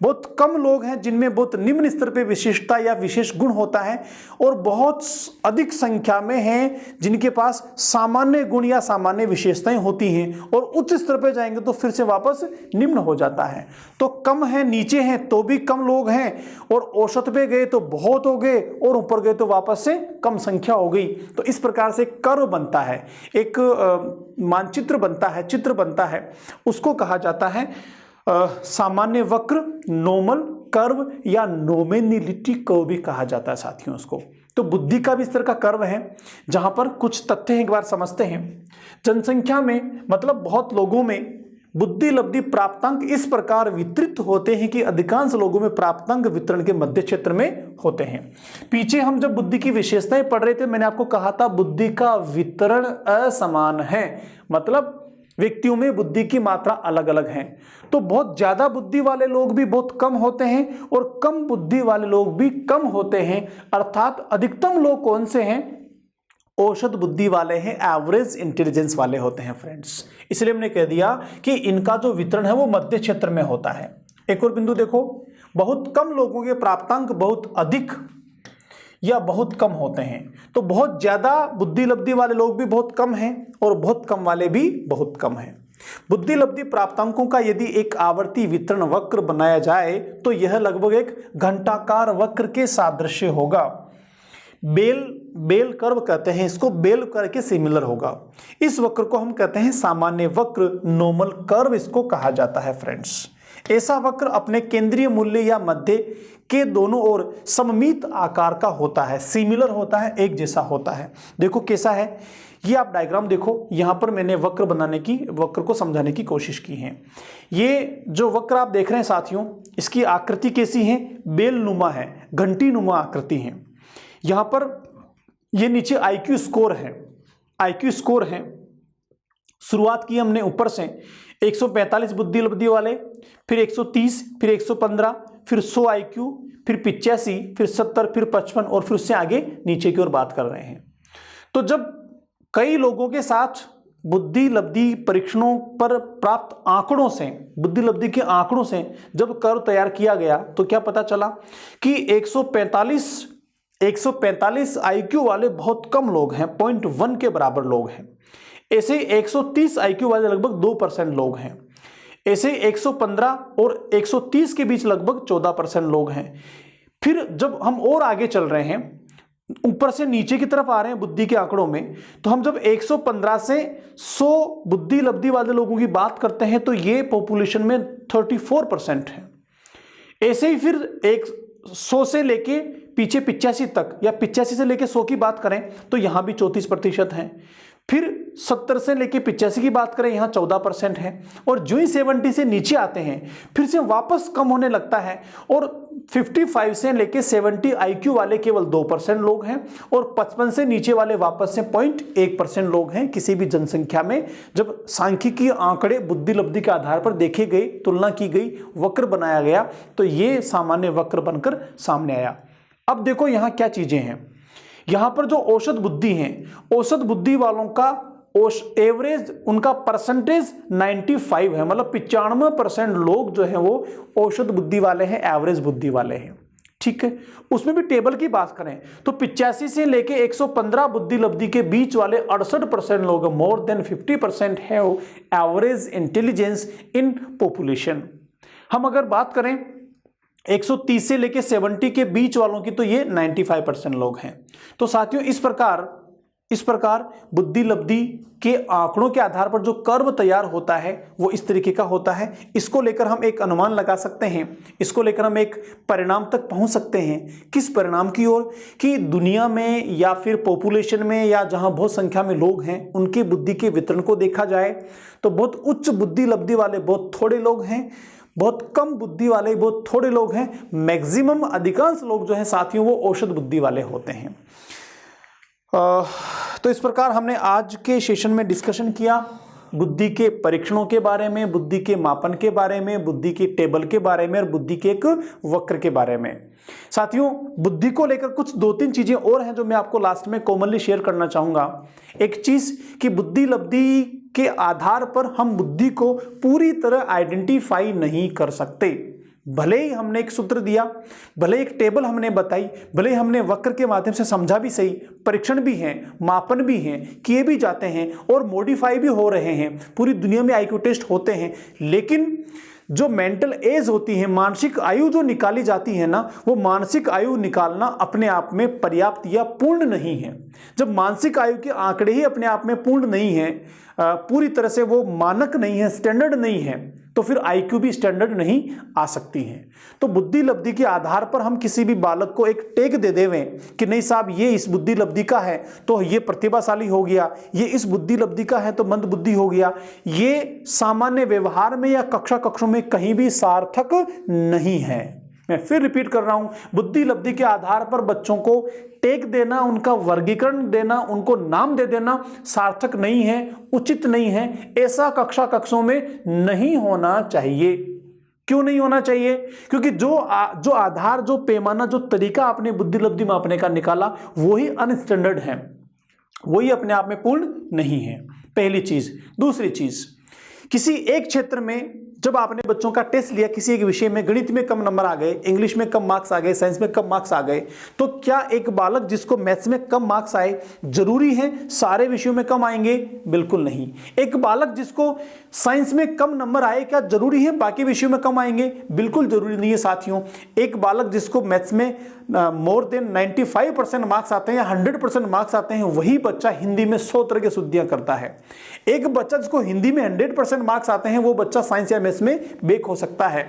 बहुत कम लोग हैं जिनमें बहुत निम्न स्तर पे विशिष्टता या विशेष गुण होता है, और बहुत अधिक संख्या में हैं जिनके पास सामान्य गुण या सामान्य विशेषताएं होती हैं, और उच्च स्तर पे जाएंगे तो फिर से वापस निम्न हो जाता है। तो कम है, नीचे हैं तो भी कम लोग हैं, और औसत पे गए तो बहुत हो गए, और ऊपर गए तो वापस से कम संख्या हो गई। तो इस प्रकार से कर्व बनता है, एक मानचित्र बनता है, चित्र बनता है, उसको कहा जाता है सामान्य वक्र, नॉर्मल कर्व या नॉमिनलिटी कर्व भी कहा जाता है साथियों उसको। तो बुद्धि का भी इस तरह का कर्व है जहां पर कुछ तथ्य एक बार समझते हैं। जनसंख्या में मतलब बहुत लोगों में बुद्धि लब्धि प्राप्तांक इस प्रकार वितरित होते हैं कि अधिकांश लोगों में प्राप्तांक वितरण के मध्य क्षेत्र में होते हैं। पीछे हम जब बुद्धि की विशेषताएं पढ़ रहे थे मैंने आपको कहा था बुद्धि का वितरण असमान है, मतलब व्यक्तियों में बुद्धि की मात्रा अलग अलग है। तो बहुत ज्यादा बुद्धि वाले लोग भी बहुत कम होते हैं और कम बुद्धि वाले लोग भी कम होते हैं, अर्थात अधिकतम लोग कौन से हैं? औसत बुद्धि वाले हैं, एवरेज इंटेलिजेंस वाले होते हैं फ्रेंड्स। इसलिए हमने कह दिया कि इनका जो वितरण है वो मध्य क्षेत्र में होता है। एक और बिंदु देखो, बहुत कम लोगों के प्राप्तांक बहुत अधिक या बहुत कम होते हैं। तो बहुत ज्यादा बुद्धि लब्धि वाले लोग भी बहुत कम हैं और बहुत कम वाले भी बहुत कम हैं। बुद्धि लब्धि प्राप्तांकों का यदि एक आवर्ती वितरण वक्र बनाया जाए तो यह लगभग एक घंटाकार वक्र के सादृश्य होगा। बेल कर्व कहते हैं इसको, बेल कर्व के सिमिलर होगा। इस वक्र को हम कहते हैं सामान्य वक्र, नॉर्मल कर्व इसको कहा जाता है फ्रेंड्स। ऐसा वक्र अपने केंद्रीय मूल्य या मध्य के दोनों ओर सममित आकार का होता है, सिमिलर होता है, एक जैसा होता है। देखो कैसा है, ये आप डायग्राम देखो, यहां पर मैंने वक्र को समझाने की कोशिश की है। ये जो वक्र आप देख रहे हैं साथियों, इसकी आकृति कैसी है? बेल नुमा है, घंटी नुमा आकृति है। यहां पर ये नीचे IQ स्कोर है, IQ स्कोर है। शुरुआत की हमने ऊपर से 145 बुद्धि लब्धि वाले, फिर 130, फिर 115, फिर 100 IQ, फिर 85, फिर 70, फिर 55 और फिर उससे आगे नीचे की ओर बात कर रहे हैं। तो जब कई लोगों के साथ बुद्धि लब्धि परीक्षणों पर प्राप्त आंकड़ों से, बुद्धि लब्धि के आंकड़ों से जब कर्व तैयार किया गया तो क्या पता चला कि 145 IQ वाले बहुत कम लोग हैं, 0.1 के बराबर लोग हैं। ऐसे 130 IQ वाले लगभग 2% लोग हैं। ऐसे 115 और 130 के बीच लगभग 14% लोग हैं। फिर जब हम और आगे चल रहे हैं, ऊपर से नीचे की तरफ आ रहे हैं बुद्धि के आंकड़ों में, तो हम जब 115 से 100 बुद्धि लब्धि वाले लोगों की बात करते हैं तो ये पॉपुलेशन में 34% है। ऐसे ही फिर 100 से लेके पीछे 85 तक, या 85 से लेके 100 की बात करें तो यहां भी 34% है। फिर 70 से लेके 85 की बात करें, यहां 14% है। और जो ही 70 से नीचे आते हैं फिर से वापस कम होने लगता है, और 55 से लेके 70 IQ वाले केवल 2% लोग हैं, और 55 से नीचे वाले वापस से 0.1% लोग हैं। किसी भी जनसंख्या में जब सांख्यिकीय आंकड़े बुद्धि लब्धि के आधार पर देखे गए, तुलना की गई, वक्र बनाया गया, तो ये सामान्य वक्र बनकर सामने आया। अब देखो यहां क्या चीजें हैं, यहां पर जो औसत बुद्धि है, औसत बुद्धि वालों का एवरेज उनका परसेंटेज 95 है, मतलब 95% लोग जो है वो औसत बुद्धि वाले हैं, एवरेज बुद्धि वाले हैं। ठीक है, उसमें भी टेबल की बात करें तो 85 से लेके 115 बुद्धि लब्धि के बीच वाले 68% लोग, more than 50% have average intelligence in population. हम अगर बात करें 130 से लेके 70 के बीच वालों की तो ये 95% लोग हैं। तो साथियों इस प्रकार बुद्धि लब्धि के आंकड़ों के आधार पर जो कर्व तैयार होता है वो इस तरीके का होता है। इसको लेकर हम एक अनुमान लगा सकते हैं, इसको लेकर हम एक परिणाम तक पहुंच सकते हैं। किस परिणाम की ओर? कि दुनिया में या फिर पॉपुलेशन में या जहां बहुत संख्या में लोग हैं उनके बुद्धि के वितरण को देखा जाए तो बहुत उच्च बुद्धि लब्धि वाले बहुत थोड़े लोग हैं, बहुत कम बुद्धि वाले बहुत थोड़े लोग हैं, मैक्सिमम अधिकांश लोग जो हैं साथियों वो औसत बुद्धि वाले होते हैं। तो इस प्रकार हमने आज के सेशन में डिस्कशन किया बुद्धि के परीक्षणों के बारे में, बुद्धि के मापन के बारे में, बुद्धि के टेबल के बारे में और बुद्धि के एक वक्र के बारे में। साथियों बुद्धि को लेकर कुछ 2-3 चीजें और हैं जो मैं आपको लास्ट में कॉमनली शेयर करना चाहूंगा। एक चीज कि बुद्धि लब्धि के आधार पर हम बुद्धि को पूरी तरह आइडेंटिफाई नहीं कर सकते। भले ही हमने एक सूत्र दिया, भले एक टेबल हमने बताई, भले ही हमने वक्र के माध्यम से समझा भी सही, परीक्षण भी हैं, मापन भी हैं, किए भी जाते हैं और मॉडिफाई भी हो रहे हैं, पूरी दुनिया में आईक्यू टेस्ट होते हैं, लेकिन जो मेंटल एज होती है, मानसिक आयु जो निकाली जाती है ना, वो मानसिक आयु निकालना अपने आप में पर्याप्त या पूर्ण नहीं है। जब मानसिक आयु के आंकड़े ही अपने आप में पूर्ण नहीं है, पूरी तरह से वो मानक नहीं है, स्टैंडर्ड नहीं है, तो फिर आईक्यू भी स्टैंडर्ड नहीं आ सकती है। तो बुद्धि लब्धि के आधार पर हम किसी भी बालक को एक टेक दे देवें कि नहीं साहब ये इस बुद्धि लब्धि का है तो ये प्रतिभाशाली हो गया, ये इस बुद्धि लब्धि का है तो मंद बुद्धि हो गया, ये सामान्य व्यवहार में या कक्षों में कहीं भी सार्थक नहीं है। मैं फिर रिपीट कर रहा हूं, बुद्धि लब्धि के आधार पर बच्चों को टेक देना, उनका वर्गीकरण देना, उनको नाम दे देना सार्थक नहीं है, उचित नहीं है, ऐसा कक्षों में नहीं होना चाहिए। क्यों नहीं होना चाहिए? क्योंकि जो आधार, जो पैमाना, जो तरीका आपने बुद्धि लब्धि मापने का निकाला वही अनस्टैंडर्ड है, वही अपने आप में पूर्ण नहीं है, पहली चीज। दूसरी चीज, किसी एक क्षेत्र में जब आपने बच्चों का टेस्ट लिया, किसी एक विषय में गणित में कम नंबर आ गए, इंग्लिश में कम मार्क्स आ गए, साइंस में कम मार्क्स आ गए, तो क्या एक बालक जिसको मैथ्स में कम मार्क्स आए जरूरी है सारे विषयों में कम आएंगे? बिल्कुल नहीं। एक बालक जिसको साइंस में कम नंबर आए क्या जरूरी है बाकी विषयों में कम आएंगे? बिल्कुल जरूरी नहीं है साथियों। एक बालक जिसको मैथ्स में मोर देन 95% मार्क्स आते हैं या 100% मार्क्स आते हैं, वही बच्चा हिंदी में 100 तरह की शुद्धियां करता है। एक बच्चा जिसको हिंदी में 100% मार्क्स आते हैं वो बच्चा साइंस या मैथ्स में बेक हो सकता है।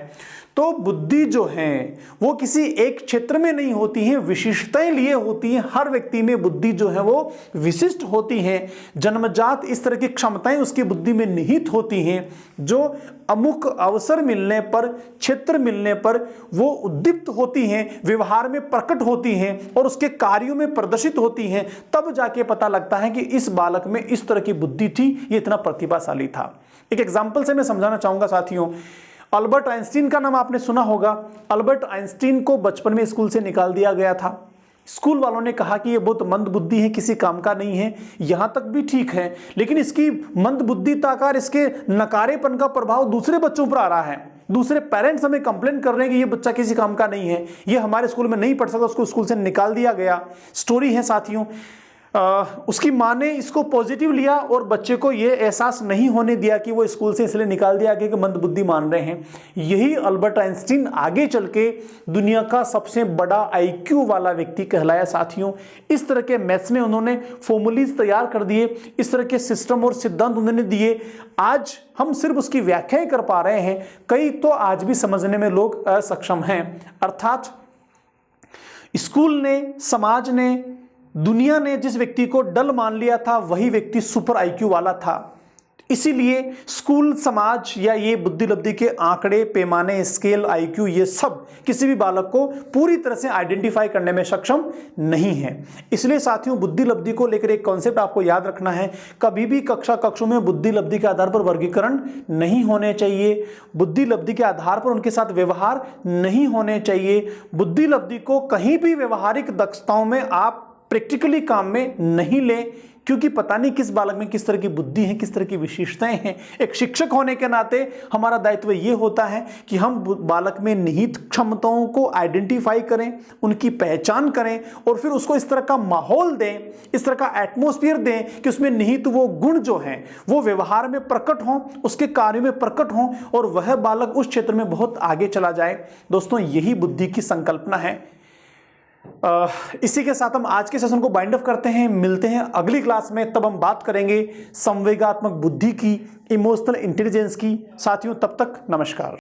तो बुद्धि जो है वो किसी एक क्षेत्र में नहीं होती है, विशिष्टताएं लिए होती हैं। हर व्यक्ति में बुद्धि जो है वो विशिष्ट होती है, जन्मजात इस तरह की क्षमताएं उसकी बुद्धि में निहित होती हैं जो अमुक अवसर मिलने पर, क्षेत्र मिलने पर वो उद्दीप्त होती हैं, व्यवहार में प्रकट होती हैं और उसके कार्यों में प्रदर्शित होती हैं। तब जाके पता लगता है कि इस बालक में इस तरह की बुद्धि थी, ये इतना प्रतिभाशाली था। एक एग्जाम्पल से मैं समझाना चाहूंगा साथियों। अल्बर्ट आइंस्टीन का नाम आपने सुना होगा। अल्बर्ट आइंस्टीन को बचपन में स्कूल से निकाल दिया गया था। स्कूल वालों ने कहा कि ये बहुत मंद बुद्धि है, किसी काम का नहीं है। यहां तक भी ठीक है, लेकिन इसकी मंद बुद्धिता का, इसके नकारेपन का प्रभाव दूसरे बच्चों पर आ रहा है। दूसरे पेरेंट्स हमें कंप्लेंट कर रहे हैं कि ये बच्चा किसी काम का नहीं है, ये हमारे स्कूल में नहीं पढ़ सकता, उसको स्कूल से निकाल दिया गया। स्टोरी है साथियों। उसकी माँ ने इसको पॉजिटिव लिया और बच्चे को यह एहसास नहीं होने दिया कि वो स्कूल से इसलिए निकाल दिया गया कि मंद बुद्धि मान रहे हैं। यही अल्बर्ट आइंस्टीन आगे चल के दुनिया का सबसे बड़ा आईक्यू वाला व्यक्ति कहलाया साथियों। इस तरह के मैथ्स में उन्होंने फॉर्मूलीज तैयार कर दिए, इस तरह के सिस्टम और सिद्धांत उन्होंने दिए। आज हम सिर्फ उसकी व्याख्याएं कर पा रहे हैं, कई तो आज भी समझने में लोग असक्षम हैं। अर्थात स्कूल ने, समाज ने, दुनिया ने जिस व्यक्ति को डल मान लिया था वही व्यक्ति सुपर आईक्यू वाला था। इसीलिए स्कूल, समाज या ये बुद्धि लब्धि के आंकड़े, पैमाने, स्केल, आईक्यू, ये सब किसी भी बालक को पूरी तरह से आइडेंटिफाई करने में सक्षम नहीं है। इसलिए साथियों, बुद्धि लब्धि को लेकर एक कॉन्सेप्ट आपको याद रखना है, कभी भी कक्षों में बुद्धि लब्धि के आधार पर वर्गीकरण नहीं होने चाहिए, बुद्धि लब्धि के आधार पर उनके साथ व्यवहार नहीं होने चाहिए। बुद्धि लब्धि को कहीं भी व्यवहारिक दक्षताओं में आप प्रैक्टिकली काम में नहीं लें, क्योंकि पता नहीं किस बालक में किस तरह की बुद्धि है, किस तरह की विशेषताएं हैं। एक शिक्षक होने के नाते हमारा दायित्व यह होता है कि हम बालक में निहित क्षमताओं को आइडेंटिफाई करें, उनकी पहचान करें और फिर उसको इस तरह का माहौल दें, इस तरह का एटमॉस्फेयर दें कि उसमें निहित वो गुण जो हैं वो व्यवहार में प्रकट हों, उसके कार्य में प्रकट हों और वह बालक उस क्षेत्र में बहुत आगे चला जाए। दोस्तों, यही बुद्धि की संकल्पना है। इसी के साथ हम आज के सेशन को बाइंड अप करते हैं। मिलते हैं अगली क्लास में, तब हम बात करेंगे संवेगात्मक बुद्धि की, इमोशनल इंटेलिजेंस की। साथियों, तब तक नमस्कार।